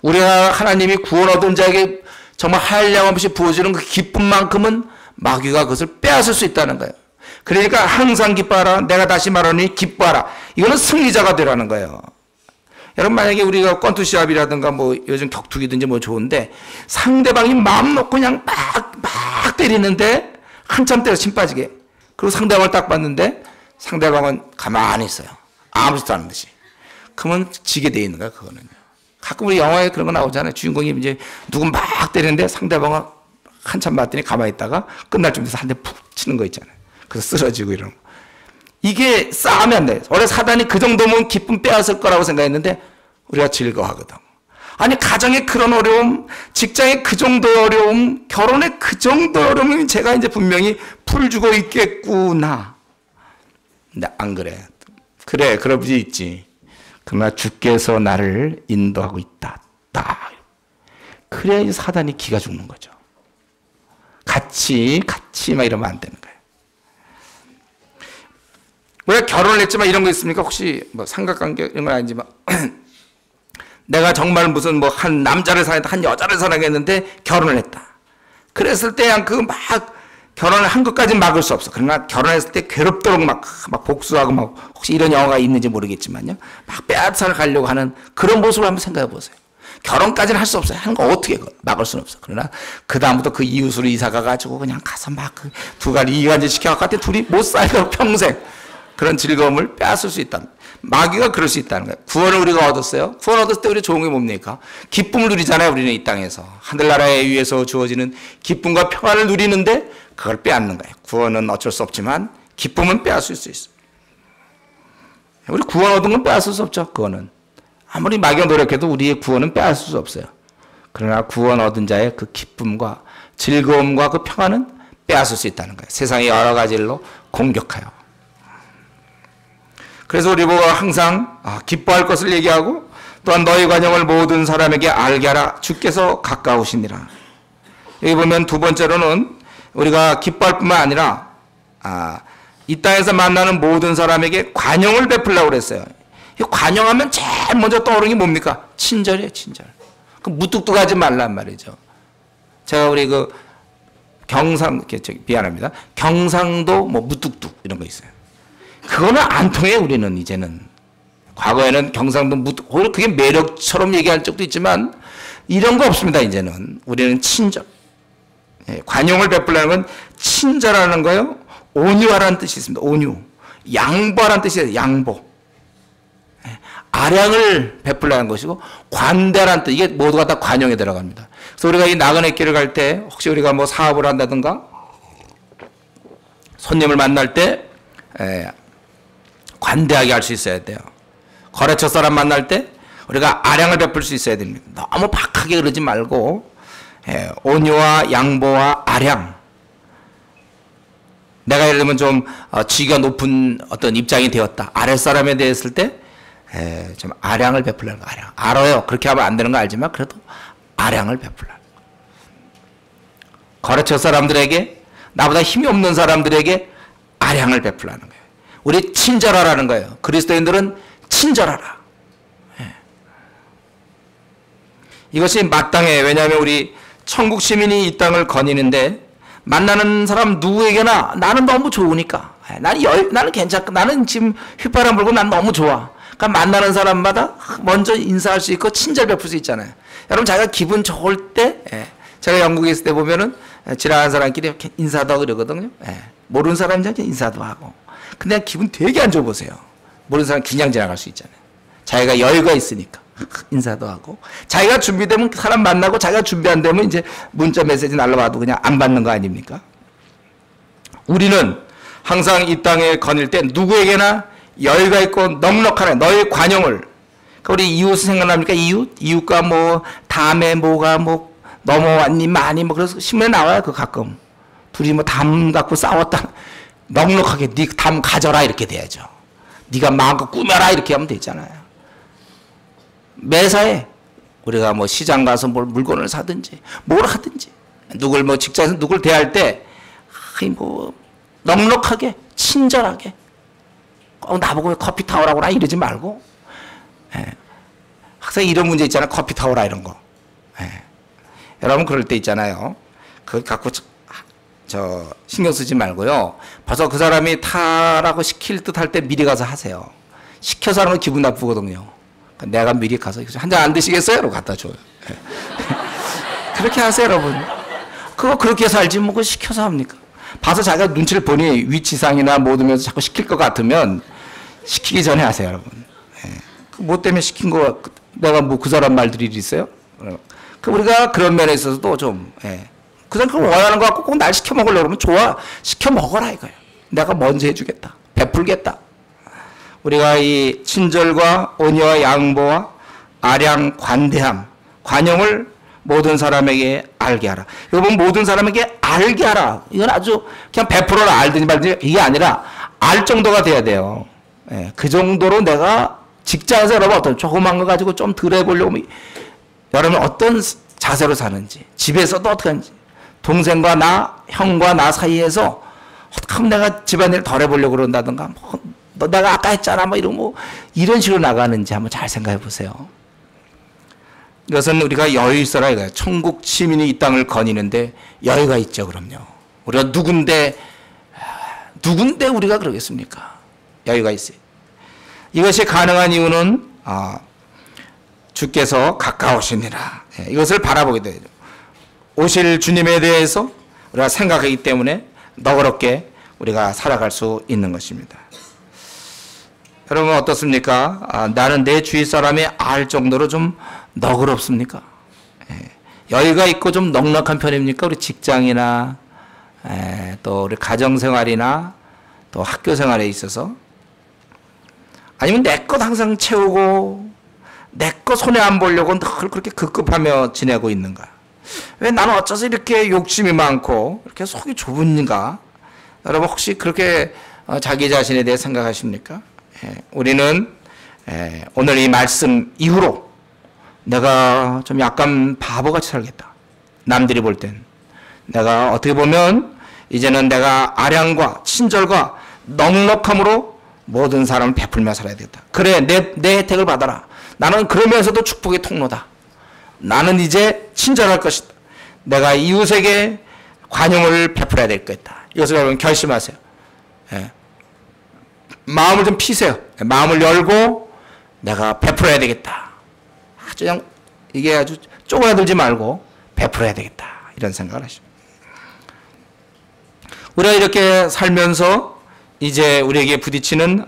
우리가 하나님이 구원 얻은 자에게 정말 한량없이 부어주는 그 기쁨만큼은 마귀가 그것을 빼앗을 수 있다는 거예요. 그러니까 항상 기뻐하라. 내가 다시 말하니 기뻐하라. 이거는 승리자가 되라는 거예요. 여러분 만약에 우리가 권투시합이라든가 뭐 요즘 격투기든지 뭐 좋은데 상대방이 마음 놓고 그냥 막 때리는데 한참 때려 침 빠지게. 그리고 상대방을 딱 봤는데 상대방은 가만히 있어요. 아무렇지도 않은 듯이. 그러면 지게 돼 있는 거야, 그거는요. 가끔 우리 영화에 그런 거 나오잖아요. 주인공이 이제 누구 막 때리는데 상대방은 한참 맞더니 가만히 있다가 끝날 쯤 돼서 한 대 푹 치는 거 있잖아요. 그래서 쓰러지고 이런 거. 이게 싸우면 안 돼. 원래 사단이 그 정도면 기쁨 빼앗을 거라고 생각했는데 우리가 즐거워하거든. 아니 가정에 그런 어려움, 직장에 그 정도 어려움, 결혼에 그 정도 어려움은 제가 이제 분명히 풀주고 있겠구나. 근데 안 그래. 그래, 그럴 수 있지. 그러나 주께서 나를 인도하고 있다. 그래야 이제 사단이 기가 죽는 거죠. 같이 막 이러면 안 되는 거예요. 왜 결혼을 했지만 이런 거 있습니까? 혹시 뭐 삼각관계 이런 건 아니지만 내가 정말 무슨 뭐 한 남자를 사랑했다, 한 여자를 사랑했는데 결혼을 했다. 그랬을 때 그 막 결혼을 한 것까지는 막을 수 없어. 그러나 결혼했을 때 괴롭도록 막 복수하고 막 혹시 이런 영화가 있는지 모르겠지만요. 막 빼앗아 가려고 하는 그런 모습을 한번 생각해 보세요. 결혼까지는 할 수 없어요. 하는 거 어떻게 막을 수는 없어. 그러나 그다음부터 그 이웃으로 이사 가가지고 그냥 가서 막 그 두 가지 이간질 시켜갖고 둘이 못 살고 평생 그런 즐거움을 빼앗을 수 있다. 마귀가 그럴 수 있다는 거예요. 구원을 우리가 얻었어요. 구원 얻었을 때 우리 좋은 게 뭡니까? 기쁨을 누리잖아요. 우리는 이 땅에서. 하늘나라에 의해서 주어지는 기쁨과 평안을 누리는데 그걸 빼앗는 거예요. 구원은 어쩔 수 없지만 기쁨은 빼앗을 수 있어요. 우리 구원 얻은 건 빼앗을 수 없죠. 그거는. 아무리 마귀가 노력해도 우리의 구원은 빼앗을 수 없어요. 그러나 구원 얻은 자의 그 기쁨과 즐거움과 그 평안은 빼앗을 수 있다는 거예요. 세상의 여러 가지 일로 공격하여. 그래서 우리 보고 항상 기뻐할 것을 얘기하고 또한 너희 관용을 모든 사람에게 알게 하라. 주께서 가까우시니라. 여기 보면 두 번째로는 우리가 기뻐할 뿐만 아니라 이 땅에서 만나는 모든 사람에게 관용을 베풀라고 그랬어요. 이 관용하면 제일 먼저 떠오르는 게 뭡니까? 친절이에요, 친절. 그 무뚝뚝하지 말란 말이죠. 제가 우리 그 미안합니다. 경상도 뭐 무뚝뚝 이런 거 있어요. 그거는 안 통해 우리는 이제는. 과거에는 경상도 오히려 그게 매력처럼 얘기할 적도 있지만 이런 거 없습니다. 이제는 우리는 친절. 관용을 베풀라는 건 친절하는 거요. 온유하라는 뜻이 있습니다. 온유. 양보하라는 뜻이에요. 양보. 아량을 베풀라는 것이고 관대라는 뜻. 이게 모두가 다 관용에 들어갑니다. 그래서 우리가 이 나그네 길을 갈 때 혹시 우리가 뭐 사업을 한다든가 손님을 만날 때 관대하게 할 수 있어야 돼요. 거래처 사람 만날 때 우리가 아량을 베풀 수 있어야 됩니다. 너무 박하게 그러지 말고 온유와 양보와 아량. 내가 예를 들면 좀 지위가 높은 어떤 입장이 되었다. 아랫사람에 대했을 때 좀 아량을 베풀라는 거. 아량. 알아요. 그렇게 하면 안 되는 거 알지만 그래도 아량을 베풀라는 거. 거래처 사람들에게 나보다 힘이 없는 사람들에게 아량을 베풀라는 거예요. 우리 친절하라는 거예요. 그리스도인들은 친절하라. 이것이 마땅해. 왜냐하면 우리 천국 시민이 이 땅을 거니는데 만나는 사람 누구에게나 나는 너무 좋으니까. 나는 괜찮고 나는 지금 휘파람 불고 난 너무 좋아. 그러니까 만나는 사람마다 먼저 인사할 수 있고 친절 베풀 수 있잖아요. 여러분 자기가 기분 좋을 때 제가 영국에 있을 때 보면은 지나가는 사람끼리 이렇게 인사도 하고 그러거든요. 모르는 사람한테 인사도 하고. 근데 기분 되게 안 좋아 보세요. 모르는 사람 그냥 지나갈 수 있잖아요. 자기가 여유가 있으니까 인사도 하고 자기가 준비되면 사람 만나고 자기가 준비 안 되면 이제 문자 메시지 날라와도 그냥 안 받는 거 아닙니까? 우리는 항상 이 땅에 거닐 때 누구에게나 여유가 있고 넉넉하네. 너의 관용을. 그러니까 우리 이웃 생각납니까? 이웃과 뭐 담에 뭐가 뭐 넘어왔니 많이 뭐 그래서 신문에 나와요. 그 가끔 둘이 뭐 담 갖고 싸웠다. 넉넉하게 네 담 가져라 이렇게 돼야죠. 네가 마음껏 꾸며라 이렇게 하면 되잖아요. 매사에 우리가 뭐 시장 가서 뭘 물건을 사든지 뭘 하든지 누굴 뭐 직장에서 누굴 대할 때 뭐 넉넉하게 친절하게 꼭 나보고 왜 커피 타오라고나 이러지 말고 항상 이런 문제 있잖아요. 커피 타오라 이런 거. 여러분 그럴 때 있잖아요. 그걸 갖고 저 신경 쓰지 말고요. 벌써 그 사람이 타라고 시킬 듯 할 때 미리 가서 하세요. 시켜서 하는 건 기분 나쁘거든요. 내가 미리 가서 한 잔 안 드시겠어요? 라고 갖다 줘요. 그렇게 하세요, 여러분. 그거 그렇게 살지 뭐 그거 시켜서 합니까? 봐서 자기가 눈치를 보니 위치상이나 뭐 두면서 자꾸 시킬 것 같으면 시키기 전에 하세요, 여러분. 뭐 때문에 시킨 거 내가 뭐 그 사람 말들이 있어요? 그 우리가 그런 면에 있어서도 좀 그 사람 그걸 원하는 거 갖고 꼭 날 시켜 먹으려고 그러면 좋아. 시켜 먹어라 이거예요. 내가 먼저 해주겠다. 베풀겠다. 우리가 이 친절과 온유와 양보와 아량, 관대함, 관용을 모든 사람에게 알게 하라. 여러분 모든 사람에게 알게 하라. 이건 아주 그냥 베풀어라 알든지 말든지 이게 아니라 알 정도가 돼야 돼요. 그 정도로 내가 직장에서 여러분 어떤 조그만 거 가지고 좀 덜 해보려고 여러분 어떤 자세로 사는지 집에서도 어떻게 하는지 동생과 나, 형과 나 사이에서 어떻게 하면 내가 집안일 덜 해보려고 그런다든가 뭐 너 내가 아까 했잖아 뭐 이런 뭐 이런 식으로 나가는지 한번 잘 생각해 보세요. 이것은 우리가 여유 있어라 이거예요. 천국 시민이 이 땅을 거니는데 여유가 있죠. 그럼요. 우리가 누군데 우리가 그러겠습니까? 여유가 있어요. 이것이 가능한 이유는 주께서 가까우시니라. 이것을 바라보게 되죠. 오실 주님에 대해서 우리가 생각하기 때문에 너그럽게 우리가 살아갈 수 있는 것입니다. 여러분 어떻습니까? 나는 내 주위 사람이 알 정도로 좀 너그럽습니까? 여유가 있고 좀 넉넉한 편입니까? 우리 직장이나 또 우리 가정생활이나 또 학교생활에 있어서 아니면 내 것 항상 채우고 내 거 손에 안 보려고 늘 그렇게 급급하며 지내고 있는가? 왜 나는 어째서 이렇게 욕심이 많고 이렇게 속이 좁은가? 여러분 혹시 그렇게 자기 자신에 대해 생각하십니까? 우리는 오늘 이 말씀 이후로 내가 좀 약간 바보같이 살겠다. 남들이 볼 땐 내가 어떻게 보면 이제는 내가 아량과 친절과 넉넉함으로 모든 사람을 베풀며 살아야 되겠다. 그래 내 혜택을 받아라. 나는 그러면서도 축복의 통로다. 나는 이제 친절할 것이다. 내가 이웃에게 관용을 베풀어야 될 것이다. 이것을 여러분 결심하세요. 마음을 좀 피세요. 마음을 열고 내가 베풀어야 되겠다. 그냥 이게 아주 쪼그라들지 말고 베풀어야 되겠다. 이런 생각을 하십니다. 우리가 이렇게 살면서 이제 우리에게 부딪히는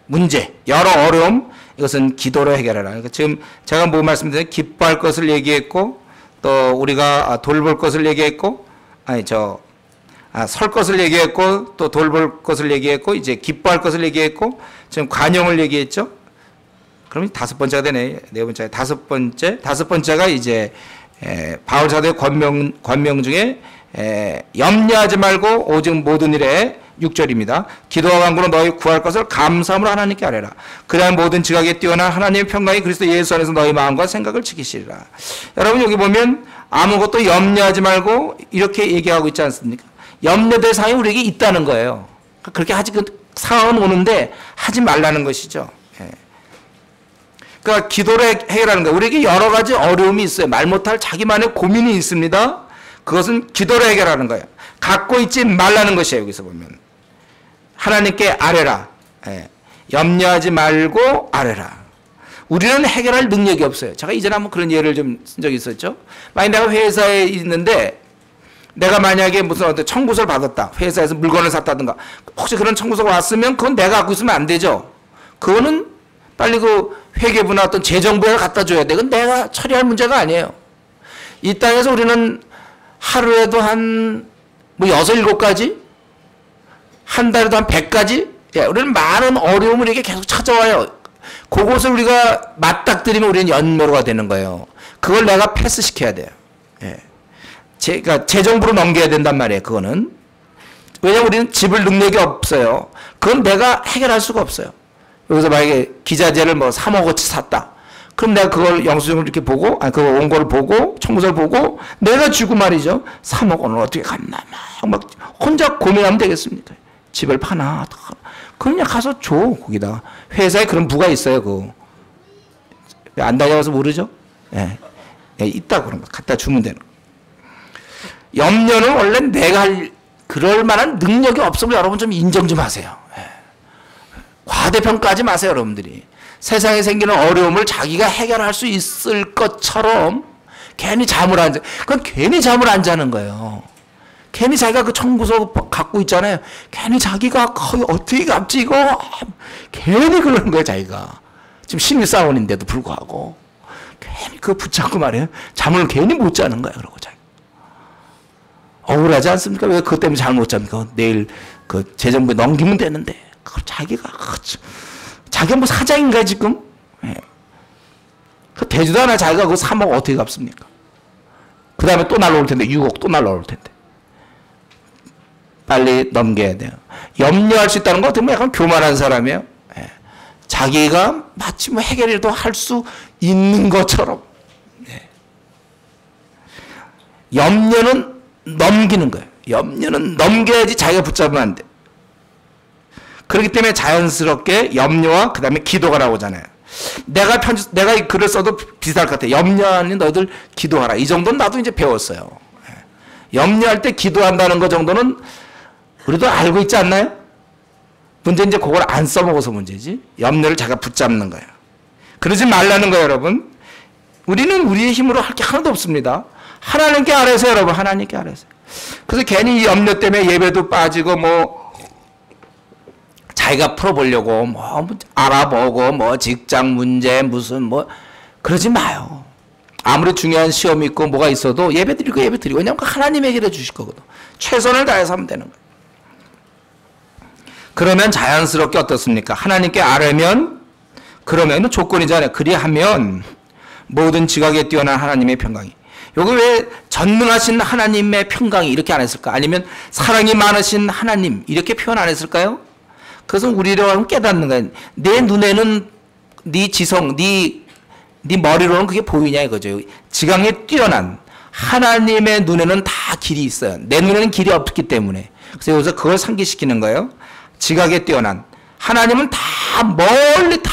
문제, 여러 어려움 이것은 기도로 해결하라. 그러니까 지금 제가 뭐 말씀드렸어요? 기뻐할 것을 얘기했고 또 우리가 돌볼 것을 얘기했고 설 것을 얘기했고 또 돌볼 것을 얘기했고 이제 기뻐할 것을 얘기했고 지금 관용을 얘기했죠. 그러면 다섯 번째가 되네. 네 번째 다섯 번째가 이제 바울 사도의 권명 중에 염려하지 말고 오직 모든 일에 6절입니다. 기도와 간구로 너희 구할 것을 감사함으로 하나님께 아뢰라. 그러한 모든 지각에 뛰어난 하나님의 평강이 그리스도 예수 안에서 너희 마음과 생각을 지키시리라. 여러분 여기 보면 아무것도 염려하지 말고 이렇게 얘기하고 있지 않습니까? 염려될 사항이 우리에게 있다는 거예요. 그렇게 상황은 오는데 하지 말라는 것이죠. 그러니까 기도를 해결하는 거예요. 우리에게 여러 가지 어려움이 있어요. 말 못할 자기만의 고민이 있습니다. 그것은 기도로 해결하는 거예요. 갖고 있지 말라는 것이에요. 여기서 보면 하나님께 아뢰라. 염려하지 말고 아뢰라. 우리는 해결할 능력이 없어요. 제가 이전에 한번 그런 예를 좀 쓴 적이 있었죠. 만약 내가 회사에 있는데 내가 만약에 무슨 어떤 청구서를 받았다. 회사에서 물건을 샀다든가 혹시 그런 청구서가 왔으면 그건 내가 갖고 있으면 안 되죠. 그거는 빨리 그 회계부나 어떤 재정부에 갖다 줘야 돼. 그건 내가 처리할 문제가 아니에요. 이 땅에서 우리는 하루에도 한 뭐 6, 7가지? 한 달에도 한 100가지? 우리는 많은 어려움을 이렇게 계속 찾아와요. 그것을 우리가 맞닥뜨리면 우리는 연매로가 되는 거예요. 그걸 내가 패스시켜야 돼요. 그러니까 재정부로 넘겨야 된단 말이에요. 그거는. 왜냐하면 우리는 집을 능력이 없어요. 그건 내가 해결할 수가 없어요. 여기서 만약에 기자재를 뭐 3억어치 샀다. 그럼 내가 그걸 영수증을 이렇게 보고, 그거 원고를 보고, 청구서를 보고, 내가 주고 말이죠. 3억 원을 어떻게 갚나. 막 혼자 고민하면 되겠습니까? 집을 파나. 그냥 가서 줘, 거기다가. 회사에 그런 부가 있어요, 그거. 안 다녀와서 모르죠? 예. 예, 있다, 그런 거. 갖다 주면 되는 거. 염려는 원래 내가 그럴 만한 능력이 없음을 여러분 좀 인정 좀 하세요. 예. 과대평가하지 마세요, 여러분들이. 세상에 생기는 어려움을 자기가 해결할 수 있을 것처럼 괜히 잠을 안 자. 그건 괜히 잠을 안 자는 거예요. 괜히 자기가 그 청구서 갖고 있잖아요. 괜히 자기가 거의 어떻게 갚지 이거. 괜히 그러는 거예요, 자기가. 지금 신입사원인데도 불구하고. 괜히 그거 붙잡고 말이에요. 잠을 괜히 못 자는 거야, 그러고 자기. 억울하지 않습니까? 왜 그것 때문에 잠을 못 잡니까? 내일 그 재정부에 넘기면 되는데. 그걸 자기가 뭐 사장인가 지금? 예. 그 되지도 않아. 자기가 그 3억 어떻게 갚습니까? 그 다음에 또 날라올 텐데 6억 또 날라올 텐데. 빨리 넘겨야 돼요. 염려할 수 있다는 거 어떻게 보면 약간 교만한 사람이에요. 예. 자기가 마치 뭐 해결도 할 수 있는 것처럼. 예. 염려는 넘기는 거예요. 염려는 넘겨야지 자기가 붙잡으면 안 돼. 그렇기 때문에 자연스럽게 염려와 그 다음에 기도가 나오잖아요. 내가 이 글을 써도 비슷할 것 같아요. 염려하니 너희들 기도하라. 이 정도는 나도 이제 배웠어요. 염려할 때 기도한다는 거 정도는 우리도 알고 있지 않나요? 문제는 이제 그걸 안 써먹어서 문제지. 염려를 자기가 붙잡는 거예요. 그러지 말라는 거예요, 여러분. 우리는 우리의 힘으로 할 게 하나도 없습니다. 하나님께 아뢰세요, 여러분. 하나님께 아뢰세요. 그래서 괜히 이 염려 때문에 예배도 빠지고 뭐 자기가 풀어보려고 뭐 알아보고 뭐 직장 문제 무슨 뭐 그러지 마요. 아무리 중요한 시험이 있고 뭐가 있어도 예배 드리고 왜냐하면 하나님이 해결해 주실 거거든. 최선을 다해서 하면 되는 거예요. 그러면 자연스럽게 어떻습니까? 하나님께 아뢰면 그러면 조건이잖아요. 그리하면 모든 지각에 뛰어난 하나님의 평강이. 여기 왜 전능하신 하나님의 평강이 이렇게 안 했을까? 아니면 사랑이 많으신 하나님 이렇게 표현 안 했을까요? 그것은 우리로 깨닫는 거예요. 내 눈에는 네 지성, 네 머리로는 그게 보이냐 이거죠. 지강에 뛰어난 하나님의 눈에는 다 길이 있어요. 내 눈에는 길이 없기 때문에. 그래서 여기서 그걸 상기시키는 거예요. 지각에 뛰어난 하나님은 다 멀리 다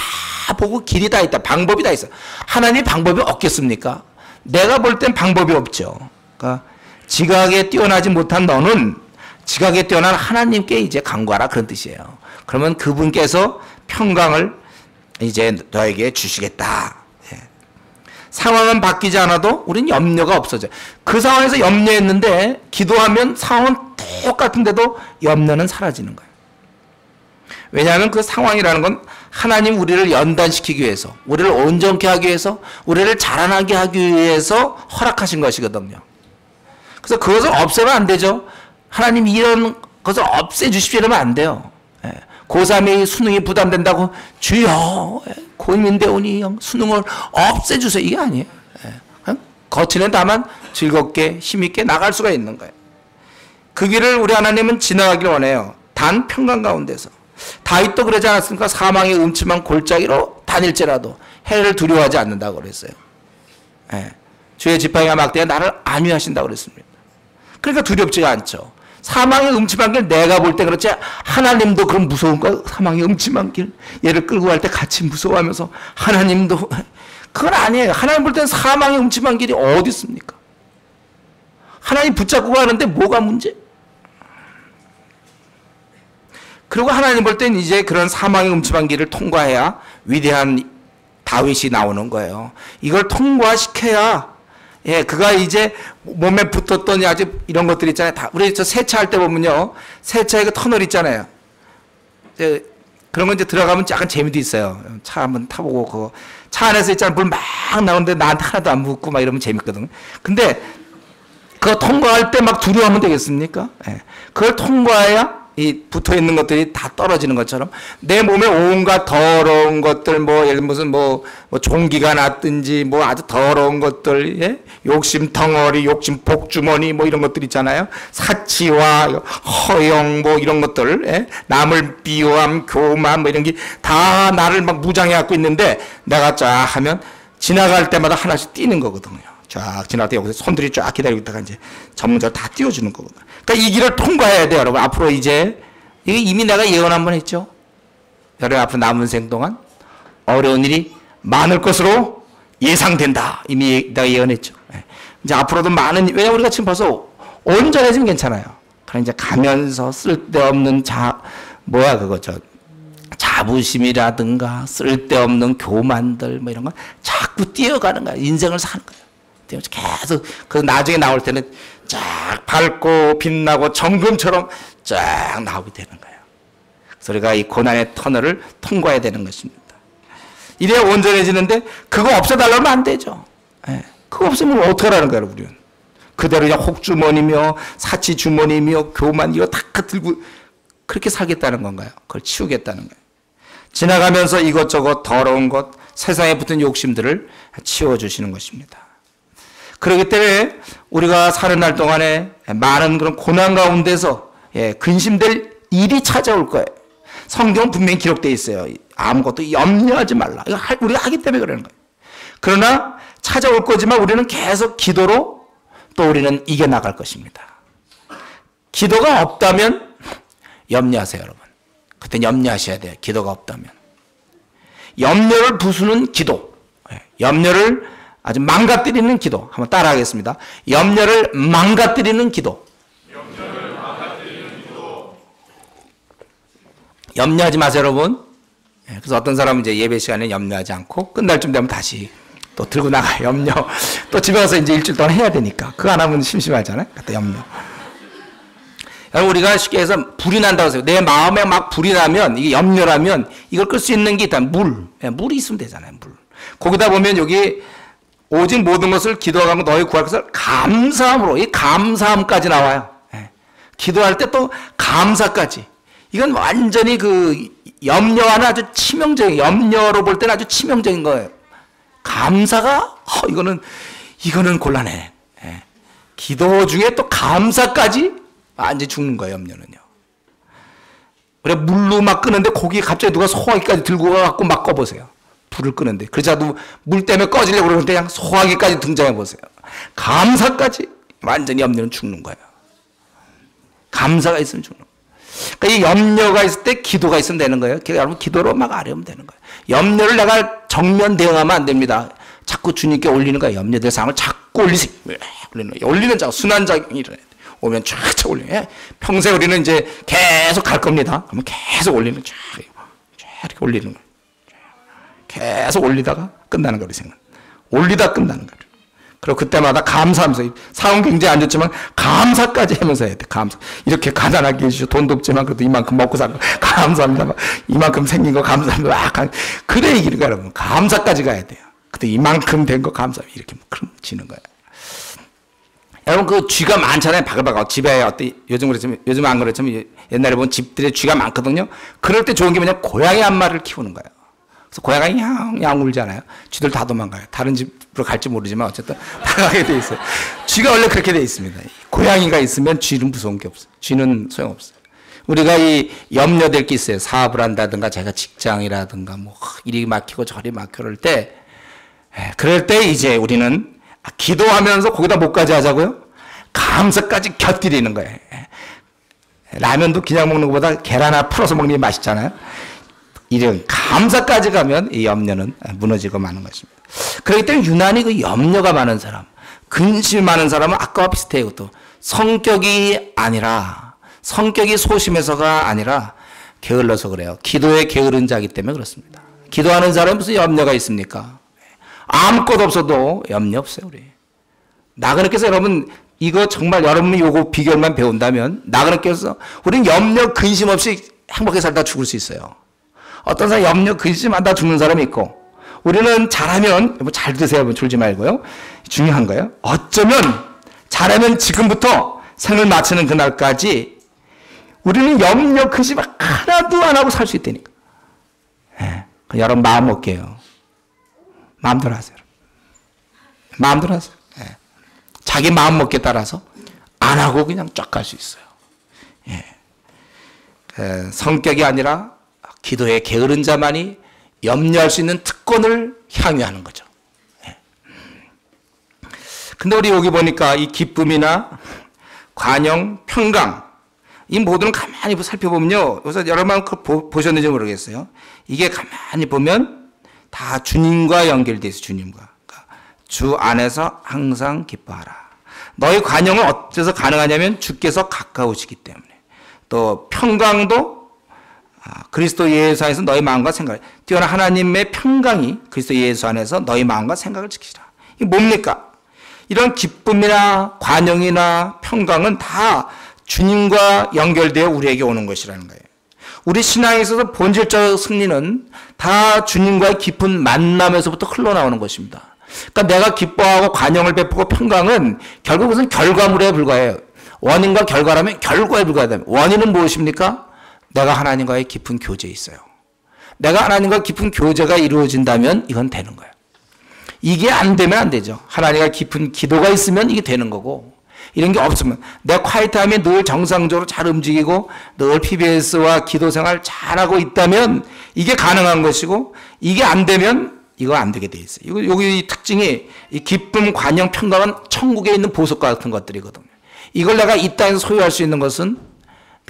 보고 길이 다 있다. 방법이 다 있어. 하나님이 방법이 없겠습니까? 내가 볼 땐 방법이 없죠. 그러니까 지각에 뛰어나지 못한 너는 지각에 뛰어난 하나님께 이제 간구하라 그런 뜻이에요. 그러면 그분께서 평강을 이제 너에게 주시겠다. 예. 상황은 바뀌지 않아도 우린 염려가 없어져요. 그 상황에서 염려했는데 기도하면 상황은 똑같은데도 염려는 사라지는 거예요. 왜냐하면 그 상황이라는 건 하나님 우리를 연단시키기 위해서, 우리를 온전케 하기 위해서, 우리를 자라나게 하기 위해서 허락하신 것이거든요. 그래서 그것을 없애면 안 되죠. 하나님 이런 것을 없애주십시오 이러면 안 돼요. 고3이 수능이 부담된다고 주여 고민돼 오니 수능을 없애주세요. 이게 아니에요. 거치는 다만 즐겁게 힘있게 나갈 수가 있는 거예요. 그 길을 우리 하나님은 지나가길 원해요. 단 평강 가운데서. 다윗도 그러지 않았습니까? 사망의 음침한 골짜기로 다닐지라도 해를 두려워하지 않는다고 그랬어요. 주의 지팡이와 막대가 나를 안위하신다고 그랬습니다. 그러니까 두렵지가 않죠. 사망의 음침한 길 내가 볼 때 그렇지 하나님도 그런 무서운 거 사망의 음침한 길 얘를 끌고 갈 때 같이 무서워하면서 하나님도 그건 아니에요. 하나님 볼 때는 사망의 음침한 길이 어디 있습니까? 하나님 붙잡고 가는데 뭐가 문제? 그리고 하나님 볼 때는 이제 그런 사망의 음침한 길을 통과해야 위대한 다윗이 나오는 거예요. 이걸 통과시켜야 그가 이제 몸에 붙었던 아주 이런 것들 있잖아요. 다 우리 저 세차할 때 보면요. 세차에 그 터널 있잖아요. 그런 거 이제 들어가면 약간 재미도 있어요. 차 한번 타보고 그 차 안에서 있잖아요. 물 막 나오는데 나한테 하나도 안 묻고 막 이러면 재밌거든. 근데 그거 통과할 때 막 두려워하면 되겠습니까? 그걸 통과해야 이 붙어 있는 것들이 다 떨어지는 것처럼 내 몸에 온갖 더러운 것들, 뭐 예를 무슨 뭐 종기가 났든지 뭐 아주 더러운 것들, 예? 욕심 덩어리, 욕심 복주머니 뭐 이런 것들 있잖아요. 사치와 허영 뭐 이런 것들, 예? 남을 비호함, 교만 뭐 이런 게 다 나를 막 무장해 갖고 있는데 내가 쫙 하면 지나갈 때마다 하나씩 띄는 거거든요. 쫙 지나갈 때 여기서 손들이 쫙 기다리고 있다가 이제 전문자를 다 띄워주는 거거든요. 그러니까 이 길을 통과해야 돼요, 여러분. 앞으로 이제 이게 이미 내가 예언 한번 했죠. 여러분 앞으로 남은 생 동안 어려운 일이 많을 것으로 예상된다. 이미 내가 예언했죠. 이제 앞으로도 많은, 왜냐면 우리가 지금 벌써 온전해지면 괜찮아요. 그럼 이제 가면서 쓸데없는 자부심이라든가 쓸데없는 교만들 뭐 이런 거 자꾸 뛰어가는 거야. 인생을 사는 거야. 계속 그 나중에 나올 때는 쫙 밝고 빛나고 정금처럼 쫙 나오게 되는 거예요. 그래서 우리가 이 고난의 터널을 통과해야 되는 것입니다. 이래야 온전해지는데 그거 없애달라면 안 되죠. 예. 그거 없으면 어떡하라는 거예요, 우리는. 그대로 그냥 혹주머니며 사치주머니며 교만 이거 다 들고 그렇게 살겠다는 건가요? 그걸 치우겠다는 거예요. 지나가면서 이것저것 더러운 것, 세상에 붙은 욕심들을 치워주시는 것입니다. 그렇기 때문에 우리가 사는 날 동안에 많은 그런 고난 가운데서 근심될 일이 찾아올 거예요. 성경 분명히 기록되어 있어요. 아무것도 염려하지 말라. 이거 우리가 하기 때문에 그러는 거예요. 그러나 찾아올 거지만 우리는 계속 기도로 또 우리는 이겨나갈 것입니다. 기도가 없다면 염려하세요, 여러분. 그때 염려하셔야 돼요. 기도가 없다면. 염려를 부수는 기도. 염려를 아주 망가뜨리는 기도. 한번 따라하겠습니다. 염려를 망가뜨리는 기도. 염려하지 마세요, 여러분. 그래서 어떤 사람은 이제 예배 시간에 염려하지 않고 끝날 쯤 되면 다시 또 들고 나가요. 염려. 또 집에 가서 이제 일주일 동안 해야 되니까. 그거 안 하면 심심하잖아요. 그때 염려. 여러분, 우리가 쉽게 해서 불이 난다고 해서 내 마음에 막 불이 나면 이게 염려라면 이걸 끌 수 있는 게 일단 물이 있으면 되잖아요. 물. 거기다 보면 여기 오직 모든 것을 기도하고 너희 구할 것을 감사함으로, 이 감사함까지 나와요. 기도할 때 또 감사까지. 이건 완전히 그 염려와는 아주 치명적인, 염려로 볼 때는 아주 치명적인 거예요. 감사가 이거는 곤란해. 기도 중에 또 감사까지 완전히 죽는 거예요, 염려는요. 그래, 물로 막 끄는데 거기에 갑자기 누가 소화기까지 들고 가갖고 막 꺼보세요. 불을 끄는데. 그러자도 물 때문에 꺼지려고 그러는데 그냥 소화기까지 등장해 보세요. 감사까지 완전히 염려는 죽는 거예요. 감사가 있으면 죽는 거예요. 그러니까 이 염려가 있을 때 기도가 있으면 되는 거예요. 여러분, 기도로 막 아뢰면 되는 거예요. 염려를 내가 정면 대응하면 안 됩니다. 자꾸 주님께 올리는 거예요. 염려될 상황을 자꾸 올리세요. 올리는 자, 순환작용이 일어나요. 오면 쫙 올려요. 평생 우리는 이제 계속 갈 겁니다. 그러면 계속 올리는, 쫙 이렇게 올리는 거예요. 계속 올리다가 끝나는 거예요, 생각. 올리다 끝나는 거예요. 그리고 그때마다 감사하면서, 상황 굉장히 안 좋지만 감사까지 하면서 해야 돼. 감사. 이렇게 가난하게 해주셔. 돈도 없지만 그래도 이만큼 먹고 산 거 감사합니다. 이만큼 생긴 거 감사합니다. 그래 이기는 거야, 여러분. 감사까지 가야 돼요. 그때 이만큼 된 거 감사합니다. 이렇게 그럼 지는 거예요. 여러분, 그 쥐가 많잖아요. 바글바글. 집에 요즘 그렇지만, 요즘 안 그렇지만 옛날에 보면 집들에 쥐가 많거든요. 그럴 때 좋은 게 뭐냐, 고양이 한 마리를 키우는 거예요. 그래서 고양이 양 울잖아요. 쥐들 다 도망가요. 다른 집으로 갈지 모르지만 어쨌든 다 가게 돼 있어요. 쥐가 원래 그렇게 돼 있습니다. 고양이가 있으면 쥐는 무서운 게 없어요. 쥐는 소용없어요. 우리가 이 염려될 게 있어요. 사업을 한다든가 제가 직장이라든가 뭐 이리 막히고 저리 막혀 그럴 때 이제 우리는 기도하면서 거기다 목까지 하자고요? 감사까지 곁들이는 거예요. 라면도 그냥 먹는 것보다 계란 하나 풀어서 먹는 게 맛있잖아요. 이런 감사까지 가면 이 염려는 무너지고 마는 것입니다. 그렇기 때문에 유난히 그 염려가 많은 사람, 근심이 많은 사람은 아까와 비슷해요. 또 성격이 소심해서가 아니라 게을러서 그래요. 기도에 게으른 자이기 때문에 그렇습니다. 기도하는 사람은 무슨 염려가 있습니까? 아무것도 없어도 염려 없어요, 우리. 나그네께서 여러분, 이거 정말 여러분이 요거 비결만 배운다면, 나그네께서 우리는 염려, 근심 없이 행복하게 살다 죽을 수 있어요. 어떤 사람 염려, 근심 하다 죽는 사람이 있고, 우리는 잘하면, 잘 드세요, 졸지 말고요. 중요한 거예요. 어쩌면, 잘하면 지금부터 생을 마치는 그날까지 우리는 염려, 근심 하나도 안 하고 살 수 있다니까. 예. 여러분 마음 먹게요. 마음대로 하세요. 마음대로 하세요. 예. 자기 마음 먹기에 따라서 안 하고 그냥 쫙 갈 수 있어요. 예. 성격이 아니라 기도에 게으른 자만이 염려할 수 있는 특권을 향유하는 거죠. 예. 근데 우리 여기 보니까 이 기쁨이나 관용, 평강 이 모두는 가만히 살펴보면요. 여기서 여러분 보셨는지 모르겠어요. 이게 가만히 보면 다 주님과 연결되어 있어요. 주님과. 그러니까 주 안에서 항상 기뻐하라. 너희 관용은 어째서 가능하냐면 주께서 가까우시기 때문에. 또 평강도 그리스도 예수 안에서 너희 마음과 생각을 뛰어난 하나님의 평강이 그리스도 예수 안에서 너희 마음과 생각을 지키시라. 이게 뭡니까? 이런 기쁨이나 관용이나 평강은 다 주님과 연결되어 우리에게 오는 것이라는 거예요. 우리 신앙에 있어서 본질적 승리는 다 주님과의 깊은 만남에서부터 흘러나오는 것입니다. 그러니까 내가 기뻐하고 관용을 베푸고 평강은 결국 그것은 결과물에 불과해요. 원인과 결과라면 결과에 불과하다. 원인은 무엇입니까? 내가 하나님과의 깊은 교제에 있어요. 내가 하나님과 깊은 교제가 이루어진다면 이건 되는 거예요. 이게 안 되면 안 되죠. 하나님과 깊은 기도가 있으면 이게 되는 거고 이런 게 없으면 내 콰이트함이 늘 정상적으로 잘 움직이고 늘 PBS와 기도 생활 잘하고 있다면 이게 가능한 것이고 이게 안 되면 이거 안 되게 돼 있어요. 여기 특징이 이 기쁨, 관용, 평강은 천국에 있는 보석과 같은 것들이거든요. 이걸 내가 이 땅에서 소유할 수 있는 것은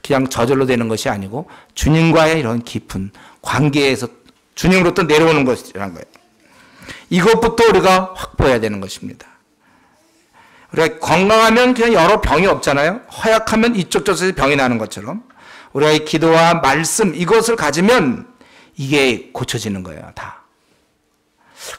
그냥 저절로 되는 것이 아니고 주님과의 이런 깊은 관계에서 주님으로부터 내려오는 것이라는 거예요. 이것부터 우리가 확보해야 되는 것입니다. 우리가 건강하면 그냥 여러 병이 없잖아요. 허약하면 이쪽 저쪽에서 병이 나는 것처럼 우리가 이 기도와 말씀 이것을 가지면 이게 고쳐지는 거예요. 다.